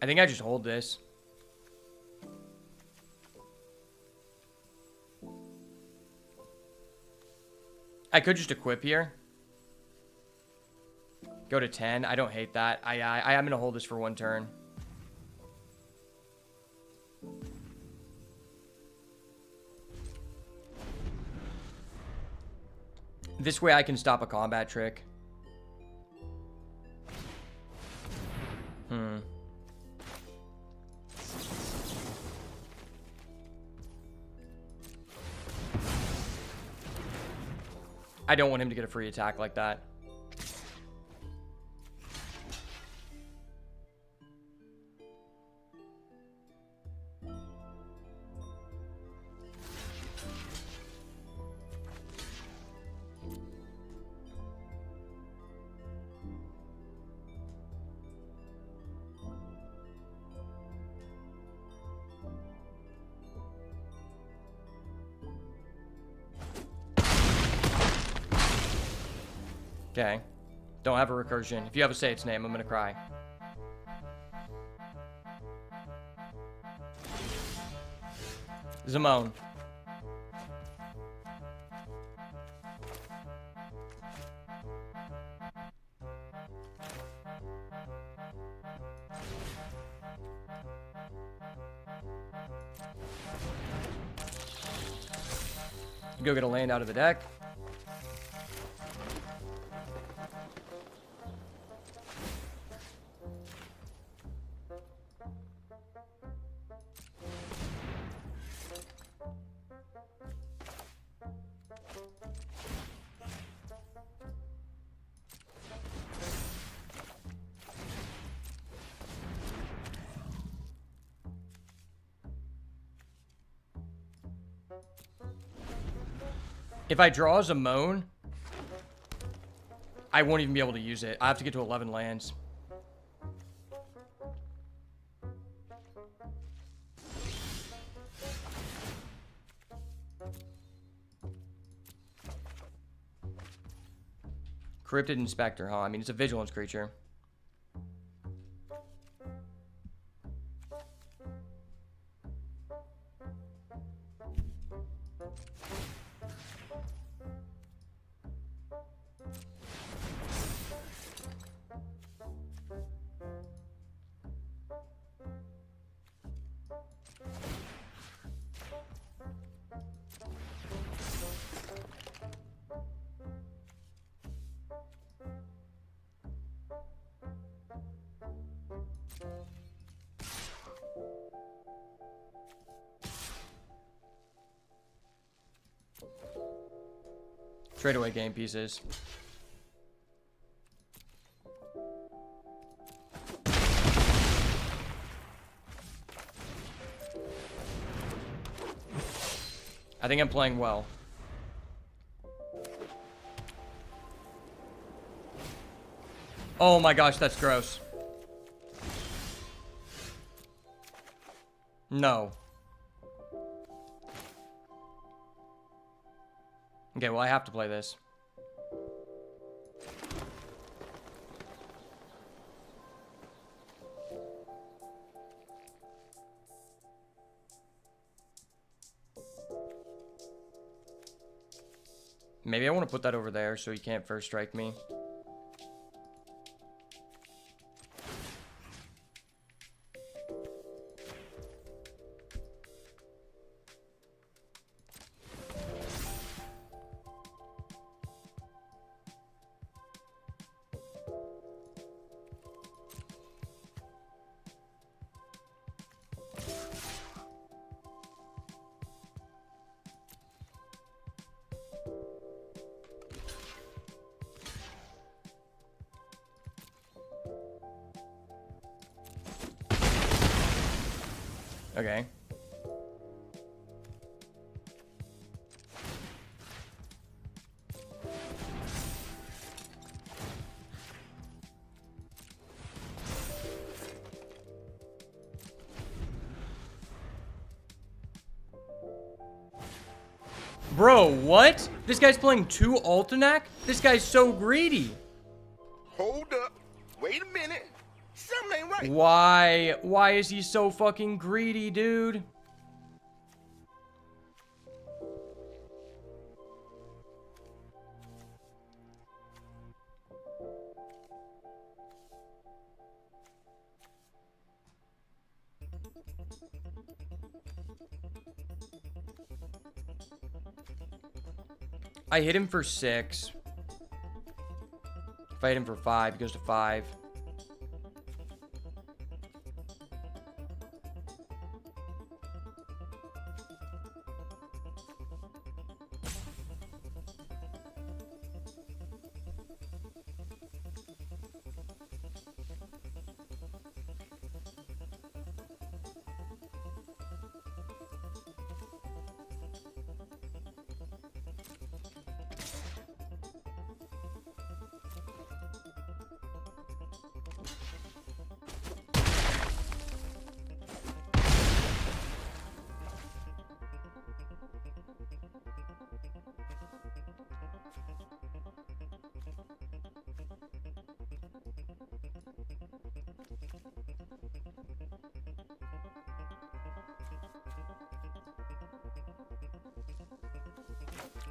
I think I just hold this. I could just equip here. Go to 10. I don't hate that. I am going to hold this for 1 turn. This way I can stop a combat trick. I don't want him to get a free attack like that. Okay. Don't have a recursion. If you have a say its name, I'm gonna cry. Zamone. Go get a land out of the deck. If I draw as a Moan, I won't even be able to use it. I have to get to 11 lands. Cryptid Inspector, huh? I mean, it's a vigilance creature. Trade away game pieces. I think I'm playing well. Oh my gosh, that's gross. No. Okay, well, I have to play this. Maybe I want to put that over there so he can't first strike me. Okay. Bro, what? This guy's playing 2 Altenac? This guy's so greedy. Hold up. Wait a minute. Something ain't right. Why? Why is he so fucking greedy, dude? I hit him for 6. If I hit him for 5, he goes to 5.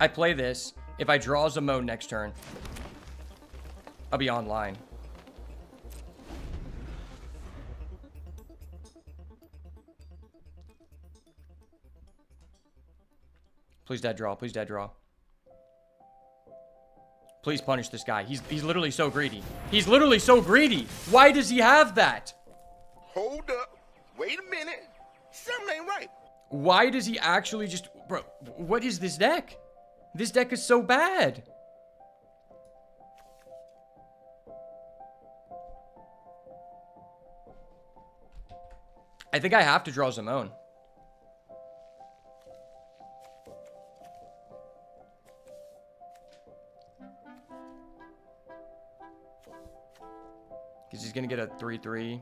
I play this. If I draw Duskmourn next turn, I'll be online. Please dead draw. Please dead draw. Please punish this guy. He's literally so greedy. He's literally so greedy. Why does he have that? Hold up. Wait a minute. Something ain't right. Why does he actually just... Bro, what is this deck? This deck is so bad. I think I have to draw Duskmourn. Because he's going to get a 3-3.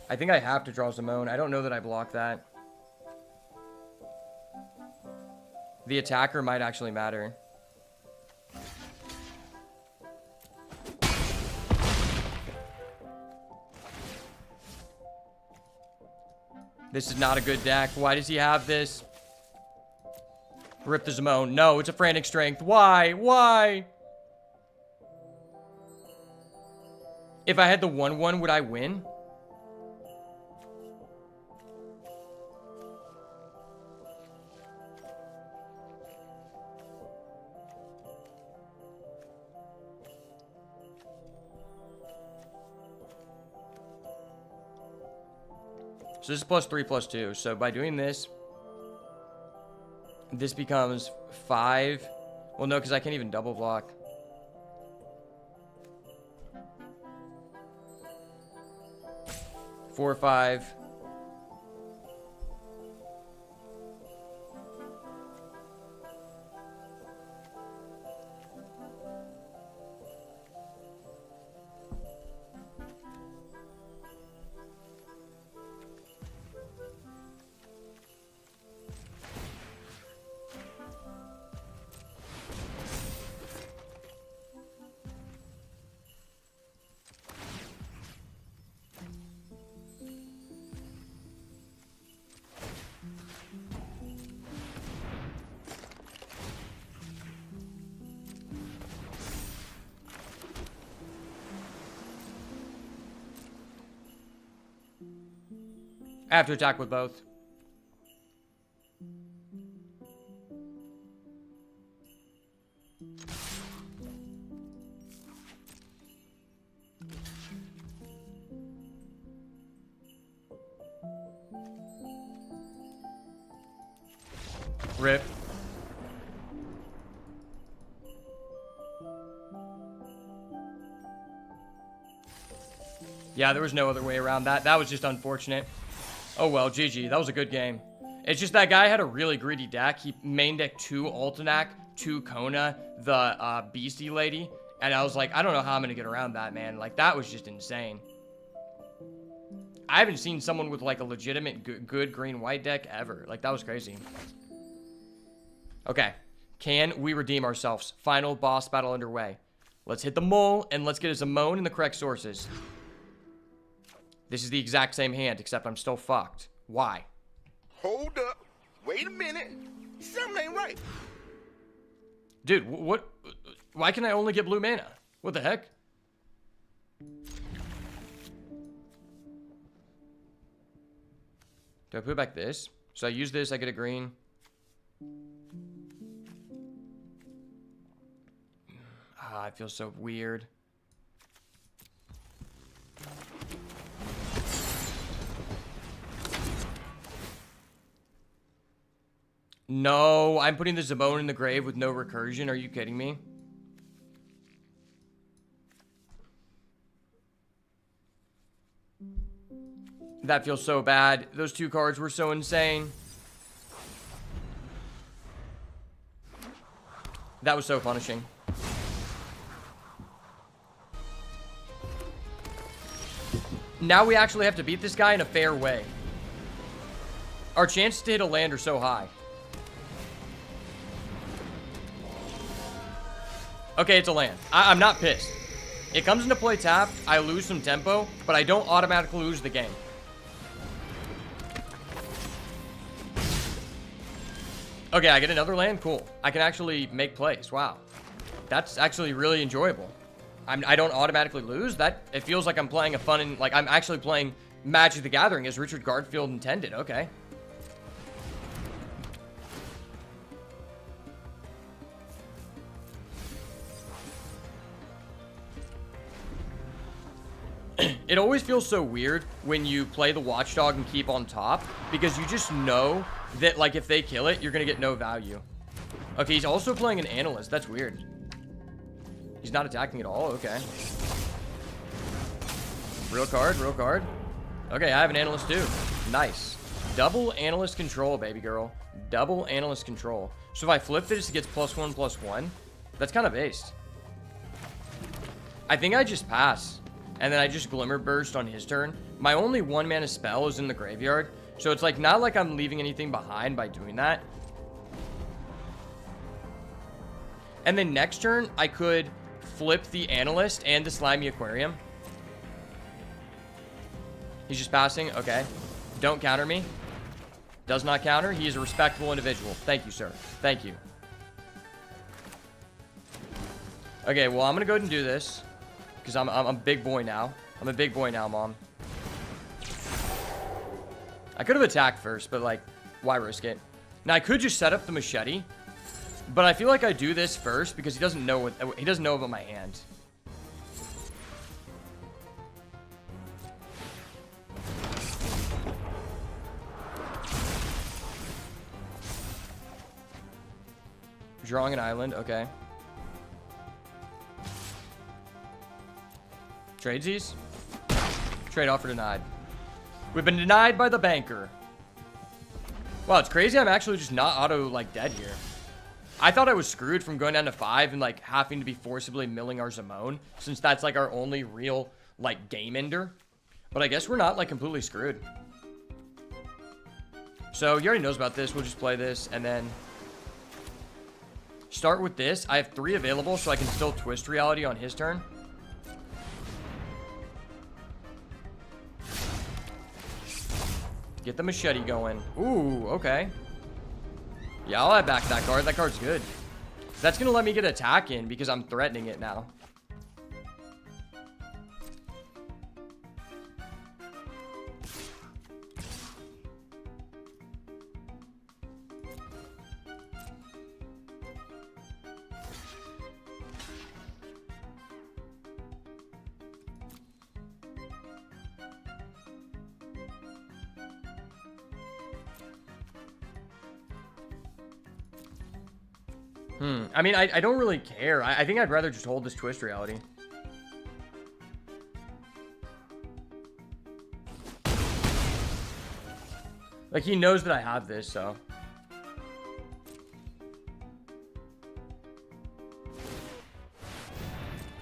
I think I have to draw Duskmourn. I don't know that I block that. The attacker might actually matter. This is not a good deck. Why does he have this? Rip the Duskmourn. No, it's a frantic strength. Why? Why? If I had the 1-1, would I win? So this is +3/+2. So by doing this, this becomes 5. Well, no, because I can't even double block. Four, 5. I have to attack with both. Rip. Yeah, there was no other way around that. That was just unfortunate. Oh well, GG. That was a good game. It's just that guy had a really greedy deck. He main decked 2 Ultinac, 2 Kona, the Beastie Lady. And I was like, I don't know how I'm going to get around that, man. Like, that was just insane. I haven't seen someone with, like, a legitimate good green-white deck ever. Like, that was crazy. Okay. Can we redeem ourselves? Final boss battle underway. Let's hit the mole, and let's get a Duskmourn in the correct sources. This is the exact same hand, except I'm still fucked. Why? Hold up. Wait a minute. Something ain't right. Dude, what? Why can I only get blue mana? What the heck? Do I put back this? So I use this, I get a green. Ah, it feels so weird. No, I'm putting the Duskmourn in the grave with no recursion. Are you kidding me? That feels so bad. Those 2 cards were so insane. That was so punishing. Now we actually have to beat this guy in a fair way. Our chances to hit a land are so high. Okay, it's a land. I'm not pissed. It comes into play tapped. I lose some tempo, but I don't automatically lose the game. Okay, I get another land. Cool. I can actually make plays. Wow. That's actually really enjoyable. I don't automatically lose. It feels like I'm playing a fun and like I'm actually playing Magic the Gathering as Richard Garfield intended. Okay. It always feels so weird when you play the Watchdog and keep on top because you just know that like if they kill it, you're gonna get no value. Okay, he's also playing an Analyst. That's weird. He's not attacking at all. Okay. Real card, real card. Okay, I have an Analyst too. Nice. Double Analyst control, baby girl. Double Analyst control. So if I flip this, it gets +1/+1. That's kind of based. I think I just pass. And then I just Glimmer Burst on his turn. My only 1-mana spell is in the graveyard. So it's like not like I'm leaving anything behind by doing that. And then next turn, I could flip the Analyst and the Slimy Aquarium. He's just passing. Okay. Don't counter me. Does not counter. He is a respectable individual. Thank you, sir. Thank you. Okay, well, I'm going to go ahead and do this. Because I'm a big boy now. I'm a big boy now, Mom. I could have attacked first, but, like, why risk it? Now, I could just set up the machete. But I feel like I do this first because he doesn't know about my hand. Drawing an island, okay. Tradesies? Trade offer denied. We've been denied by the banker. Wow, it's crazy I'm actually just not auto, like, dead here. I thought I was screwed from going down to 5 and, like, having to be forcibly milling our Duskmourn, since that's, like, our only real, like, game ender. But I guess we're not, like, completely screwed. So, he already knows about this. We'll just play this, and then start with this. I have 3 available, so I can still twist reality on his turn. Get the machete going. Ooh, okay. Yeah, I'll add back that card. That card's good. That's going to let me get attack in because I'm threatening it now. I mean, I don't really care. I think I'd rather just hold this twist reality. Like, he knows that I have this, so.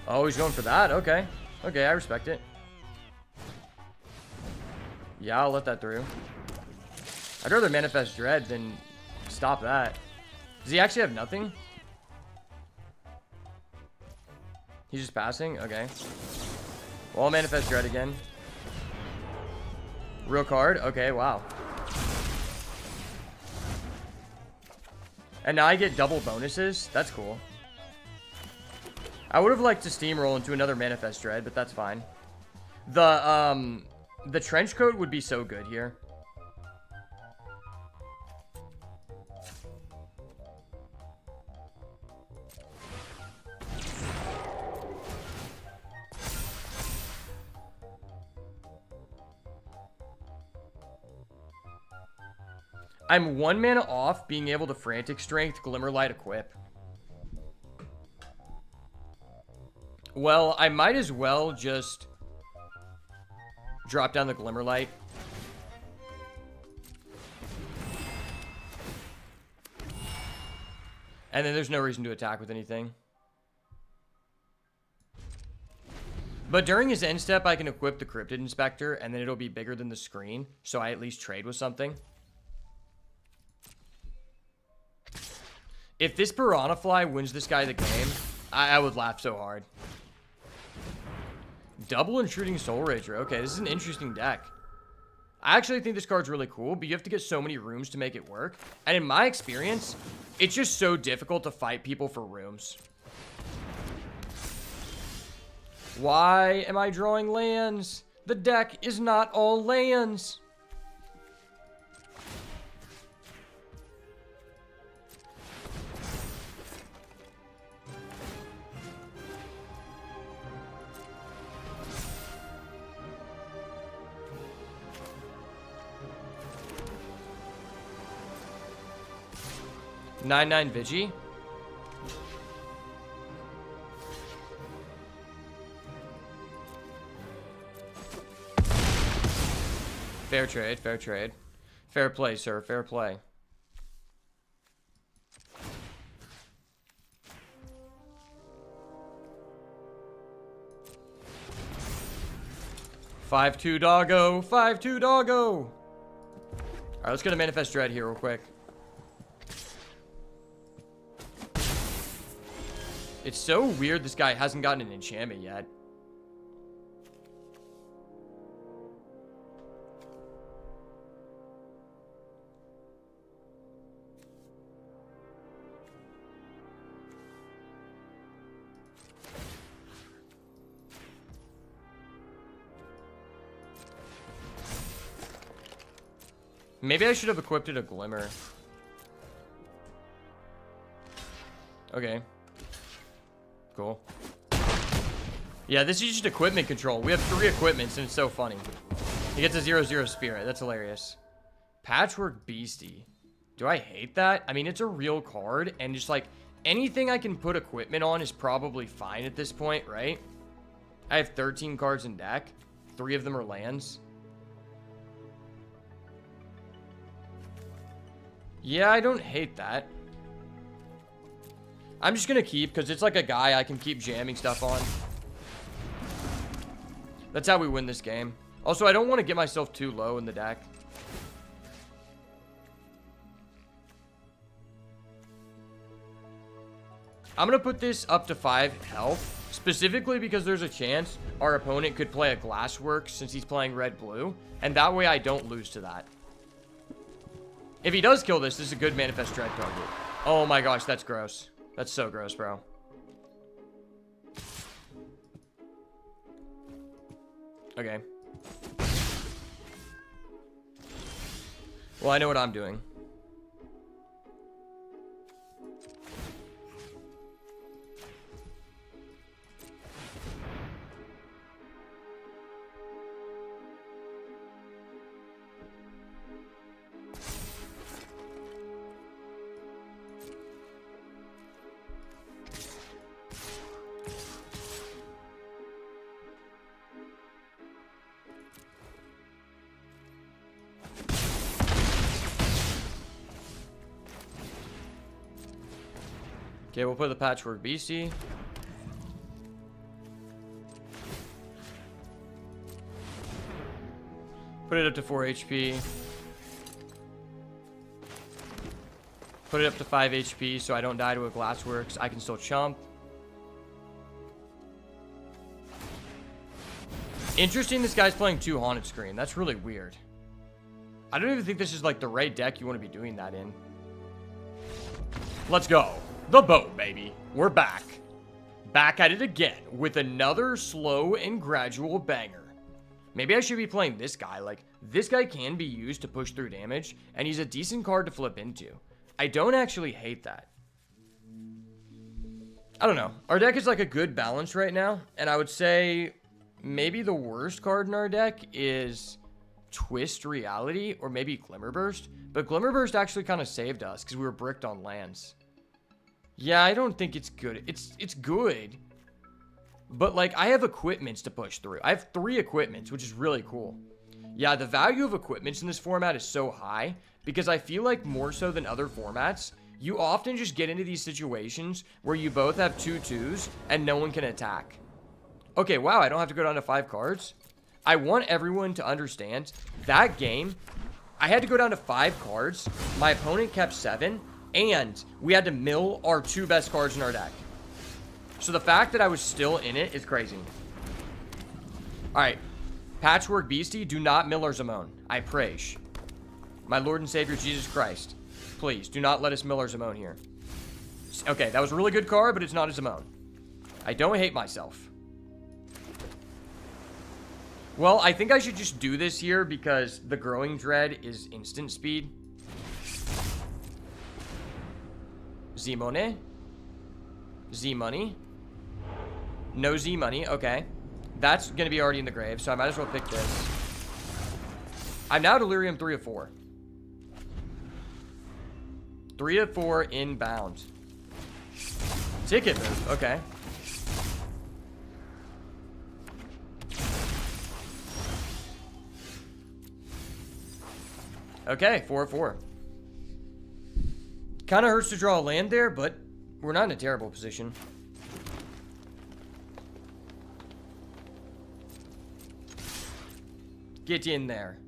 Oh, he's going for that? Okay. Okay, I respect it. Yeah, I'll let that through. I'd rather Manifest Dread than stop that. Does he actually have nothing? He's just passing? Okay. Well, I'll Manifest Dread again. Real card? Okay, wow. And now I get double bonuses? That's cool. I would have liked to steamroll into another Manifest Dread, but that's fine. The trench coat would be so good here. I'm 1 mana off being able to Frantic Strength Glimmerlight equip. Well, I might as well just drop down the Glimmerlight. And then there's no reason to attack with anything. But during his end step, I can equip the Cryptid Inspector, and then it'll be bigger than the screen, so I at least trade with something. If this Piranha Fly wins this guy the game, I would laugh so hard. Double Intruding Soul Rager. Okay, this is an interesting deck. I actually think this card's really cool, but you have to get so many rooms to make it work. And in my experience, it's just so difficult to fight people for rooms. Why am I drawing lands? The deck is not all lands. Nine Vigi. Fair trade, fair trade. Fair play, sir, fair play. Five two doggo, 5-2 doggo. All right, let's get a Manifest Dread here real quick. It's so weird this guy hasn't gotten an enchantment yet. Maybe I should have equipped it a Glimmer. Okay. Cool. Yeah, this is just equipment control. We have 3 equipments, and it's so funny. He gets a 0/0 Spirit. That's hilarious. Patchwork Beastie. Do I hate that? I mean, it's a real card, and just like anything I can put equipment on is probably fine at this point, right? I have 13 cards in deck. 3 of them are lands. Yeah, I don't hate that. I'm just gonna keep, because it's like a guy I can keep jamming stuff on. That's how we win this game. Also, I don't want to get myself too low in the deck. I'm gonna put this up to 5 health, specifically because there's a chance our opponent could play a Glassworks since he's playing red-blue, and that way I don't lose to that. If he does kill this, this is a good Manifest Dread target. Oh my gosh, that's gross. That's so gross, bro. Okay. Well, I know what I'm doing. Okay, we'll put the Patchwork Beastie. Put it up to 4 HP. Put it up to 5 HP so I don't die to a Glassworks. I can still chump. Interesting, this guy's playing 2 Haunted Screen. That's really weird. I don't even think this is like the right deck you want to be doing that in. Let's go. The boat, baby. We're back. Back at it again with another slow and gradual banger. Maybe I should be playing this guy. Like, this guy can be used to push through damage, and he's a decent card to flip into. I don't actually hate that. I don't know. Our deck is like a good balance right now, and I would say maybe the worst card in our deck is Twist Reality or maybe Glimmerburst. But Glimmerburst actually kind of saved us because we were bricked on lands. Yeah, I don't think it's good. It's good. But, like, I have equipments to push through. I have 3 equipments, which is really cool. Yeah, the value of equipments in this format is so high because I feel like more so than other formats, you often just get into these situations where you both have 2/2s and no one can attack. Okay, wow, I don't have to go down to 5 cards. I want everyone to understand that game, I had to go down to 5 cards. My opponent kept 7, and we had to mill our 2 best cards in our deck. So the fact that I was still in it is crazy. Alright. Patchwork Beastie, do not mill our Zimone. I praise. My Lord and Savior Jesus Christ. Please, do not let us mill our Zimone here. Okay, that was a really good card, but it's not a Zimone. I don't hate myself. Well, I think I should just do this here because the Growing Dread is instant speed. Z-Money. Z-Money. No Z-Money. Okay. That's going to be already in the grave, so I might as well pick this. I'm now Delirium 3 of 4. 3 of 4 inbound. Ticket move. Okay. Okay, 4 of 4. Kind of hurts to draw a land there, but we're not in a terrible position. Get in there.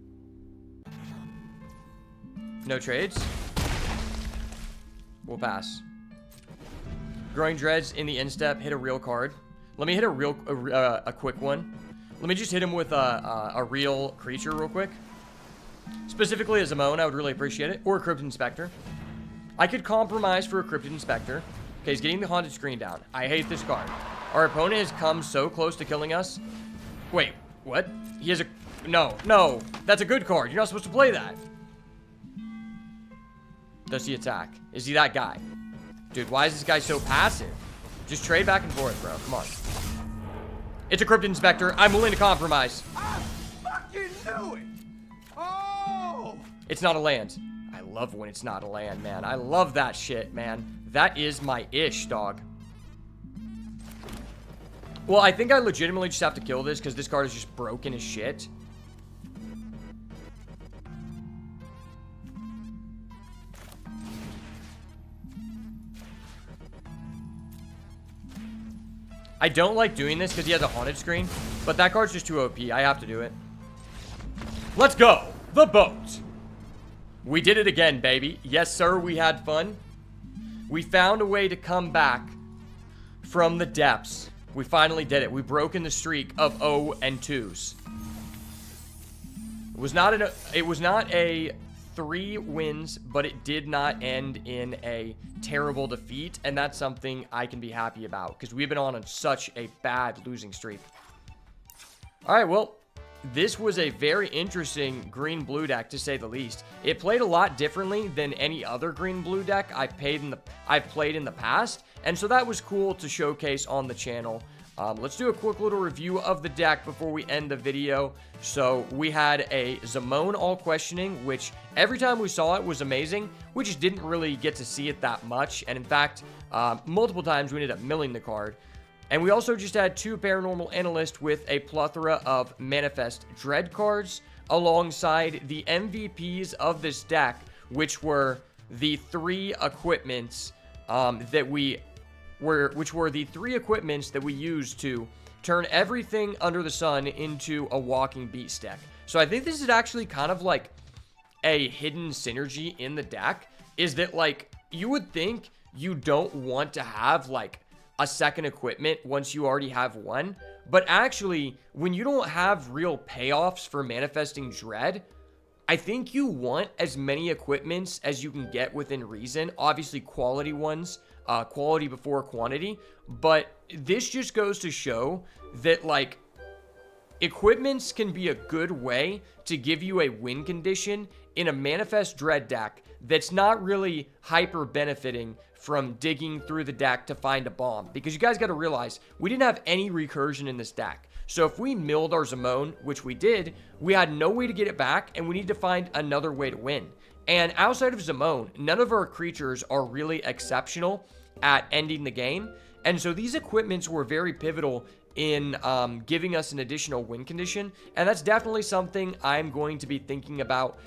No trades. We'll pass. Growing Dreads in the instep. Hit a real card. Let me hit a quick one. Let me just hit him with a real creature real quick. Specifically a Zimone, I would really appreciate it. Or a Cryptid Inspector. I could compromise for a Cryptid Inspector. Okay, he's getting the Haunted Screen down. I hate this card. Our opponent has come so close to killing us. Wait, what? He has a... No. That's a good card. You're not supposed to play that. Does he attack? Is he that guy? Dude, why is this guy so passive? Just trade back and forth, bro. Come on. It's a Cryptid Inspector. I'm willing to compromise. I fucking knew it. Oh! It's not a land. I love when it's not a land, man. I love that shit, man. That is my ish, dog. Well, I think I legitimately just have to kill this because this card is just broken as shit. I don't like doing this because he has a Haunted Screen, but that card's just too OP. I have to do it. Let's go. The boat. We did it again, baby. Yes, sir, we had fun. We found a way to come back from the depths. We finally did it. We broke in the streak of 0 and 2s. It was not a 3 wins, but it did not end in a terrible defeat, and that's something I can be happy about because we've been on such a bad losing streak. All right, well, this was a very interesting green-blue deck, to say the least. It played a lot differently than any other green-blue deck I've played in the past, and so that was cool to showcase on the channel. Let's do a quick little review of the deck before we end the video. So we had a Zimone All Questioning, which every time we saw it was amazing. We just didn't really get to see it that much, and in fact, multiple times we ended up milling the card. And we also just had 2 Paranormal Analyst with a plethora of Manifest Dread cards alongside the MVPs of this deck, which were the 3 equipments which were the 3 equipments that we used to turn everything under the sun into a walking beast deck. So I think this is actually kind of like a hidden synergy in the deck, is that, like, you would think you don't want to have like a second equipment once you already have one, but actually when you don't have real payoffs for manifesting dread, I think you want as many equipments as you can get within reason. Obviously quality ones, quality before quantity, but this just goes to show that, like, equipments can be a good way to give you a win condition in a Manifest Dread deck that's not really hyper benefiting from digging through the deck to find a bomb. Because you guys got to realize, we didn't have any recursion in this deck. So if we milled our Zimone, which we did, we had no way to get it back, and we need to find another way to win. And outside of Zimone, none of our creatures are really exceptional at ending the game. And so these equipments were very pivotal in giving us an additional win condition. And that's definitely something I'm going to be thinking about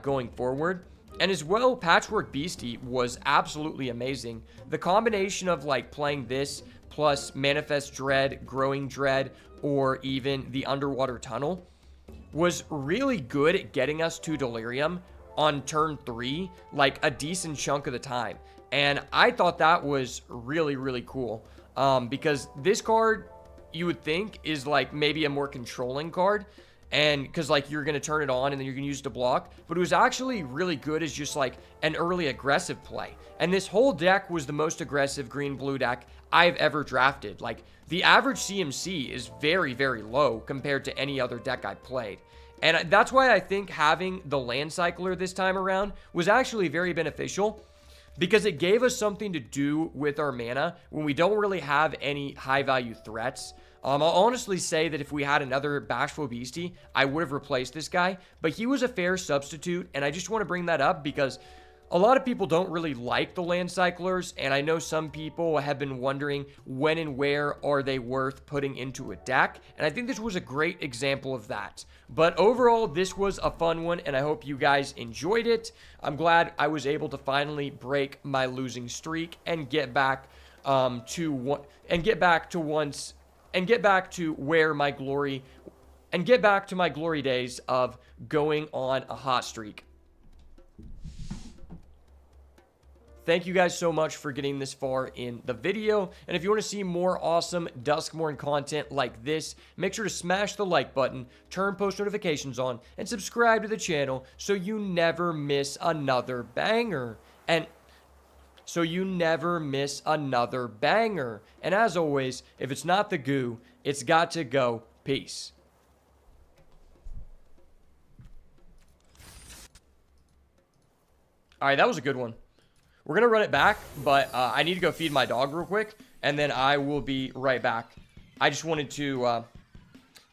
going forward. And as well, Patchwork Beastie was absolutely amazing. The combination of like playing this plus Manifest Dread, Growing Dread, or even the Underwater Tunnel was really good at getting us to Delirium on turn 3, like a decent chunk of the time. And I thought that was really, really cool. Because this card, you would think, is like maybe a more controlling card. And because like you're going to turn it on and then you're going to use it to block. But it was actually really good as just like an early aggressive play. And this whole deck was the most aggressive green-blue deck I've ever drafted. Like the average CMC is very, very low compared to any other deck I played. And that's why I think having the Land Cycler this time around was actually very beneficial, because it gave us something to do with our mana when we don't really have any high-value threats. I'll honestly say that if we had another Bashful Beastie, I would have replaced this guy, but he was a fair substitute, and I just want to bring that up because a lot of people don't really like the Land Cyclers, and I know some people have been wondering when and where are they worth putting into a deck, and I think this was a great example of that. But overall, this was a fun one, and I hope you guys enjoyed it. I'm glad I was able to finally break my losing streak and get back to my glory days of going on a hot streak. Thank you guys so much for getting this far in the video. And if you want to see more awesome Duskmourn content like this, make sure to smash the like button, turn post notifications on, and subscribe to the channel so you never miss another banger. And as always, if it's not the goo, it's got to go. Peace. All right, that was a good one. We're going to run it back, but I need to go feed my dog real quick, and then I will be right back. I just wanted to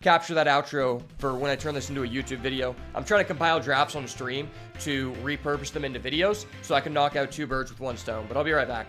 capture that outro for when I turn this into a YouTube video. I'm trying to compile drafts on the stream to repurpose them into videos so I can knock out 2 birds with 1 stone, but I'll be right back.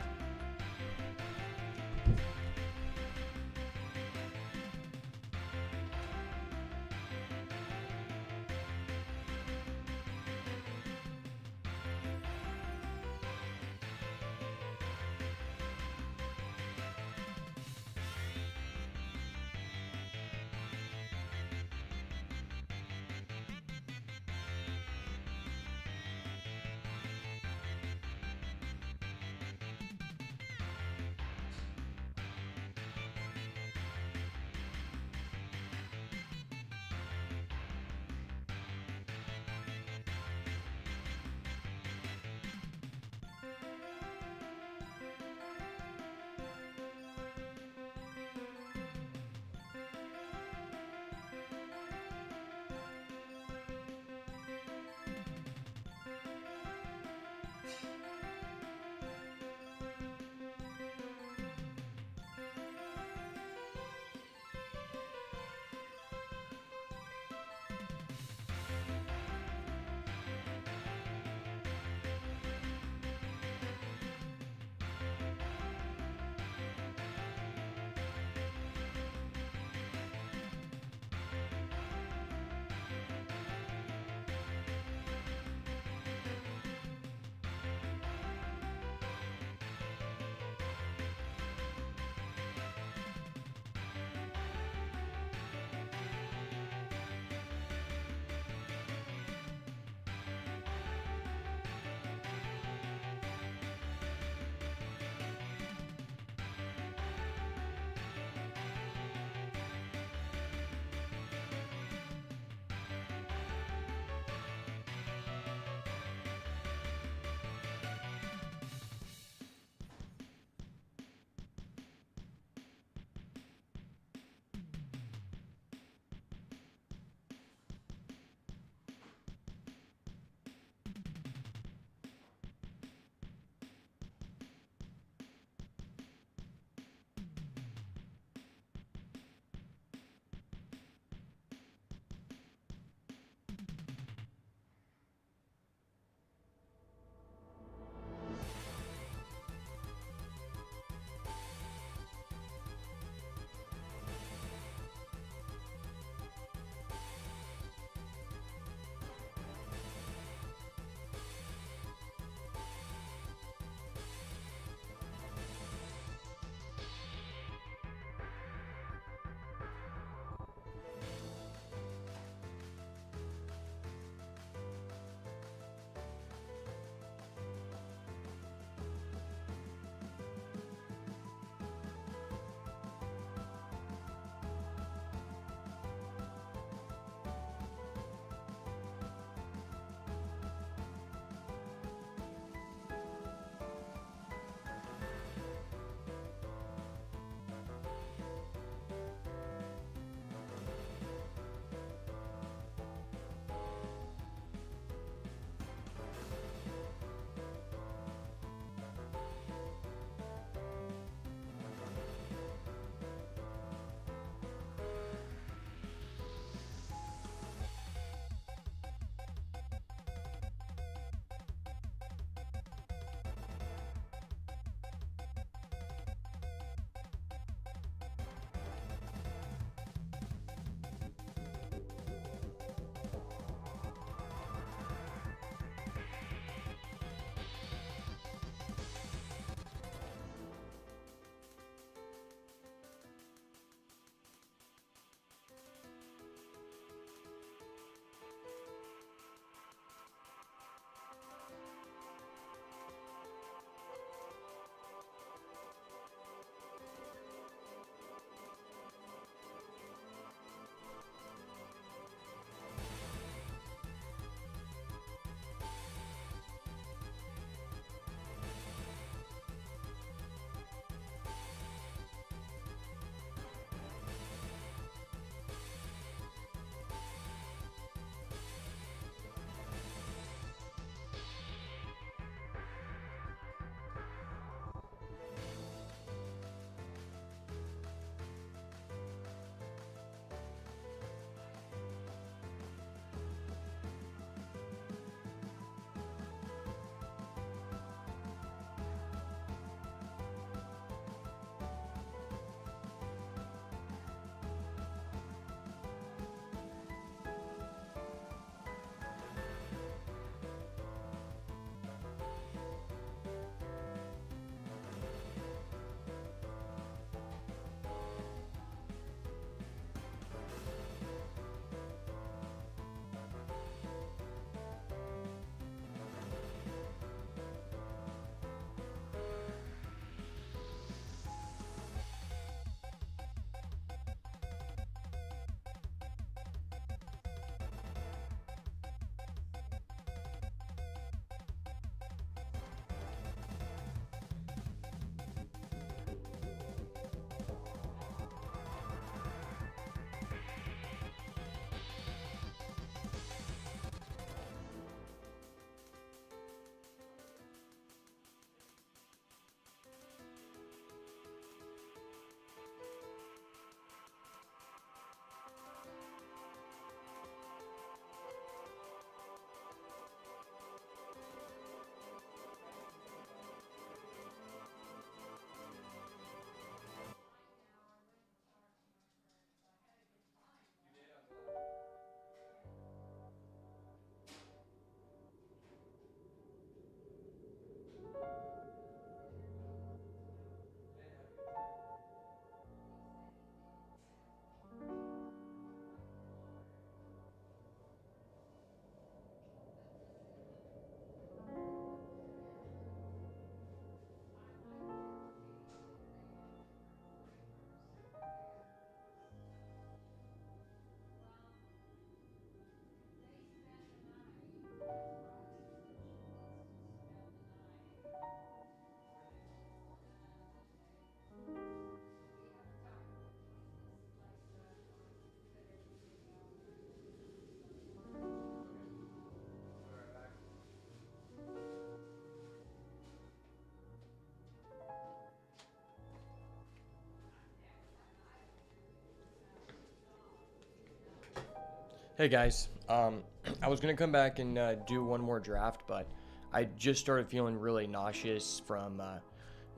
Hey guys, I was gonna come back and do one more draft, but I just started feeling really nauseous from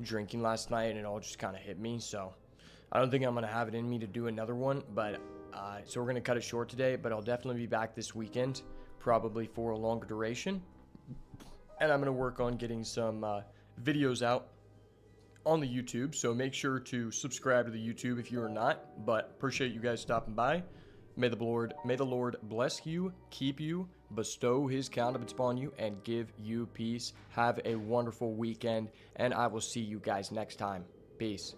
drinking last night, and it all just kind of hit me. So I don't think I'm gonna have it in me to do another one. But so we're gonna cut it short today. But I'll definitely be back this weekend, probably for a longer duration, and I'm gonna work on getting some videos out on the YouTube. So make sure to subscribe to the YouTube if you are not. But appreciate you guys stopping by. May the Lord bless you, keep you, bestow his countenance upon you, and give you peace. Have a wonderful weekend, and I will see you guys next time. Peace.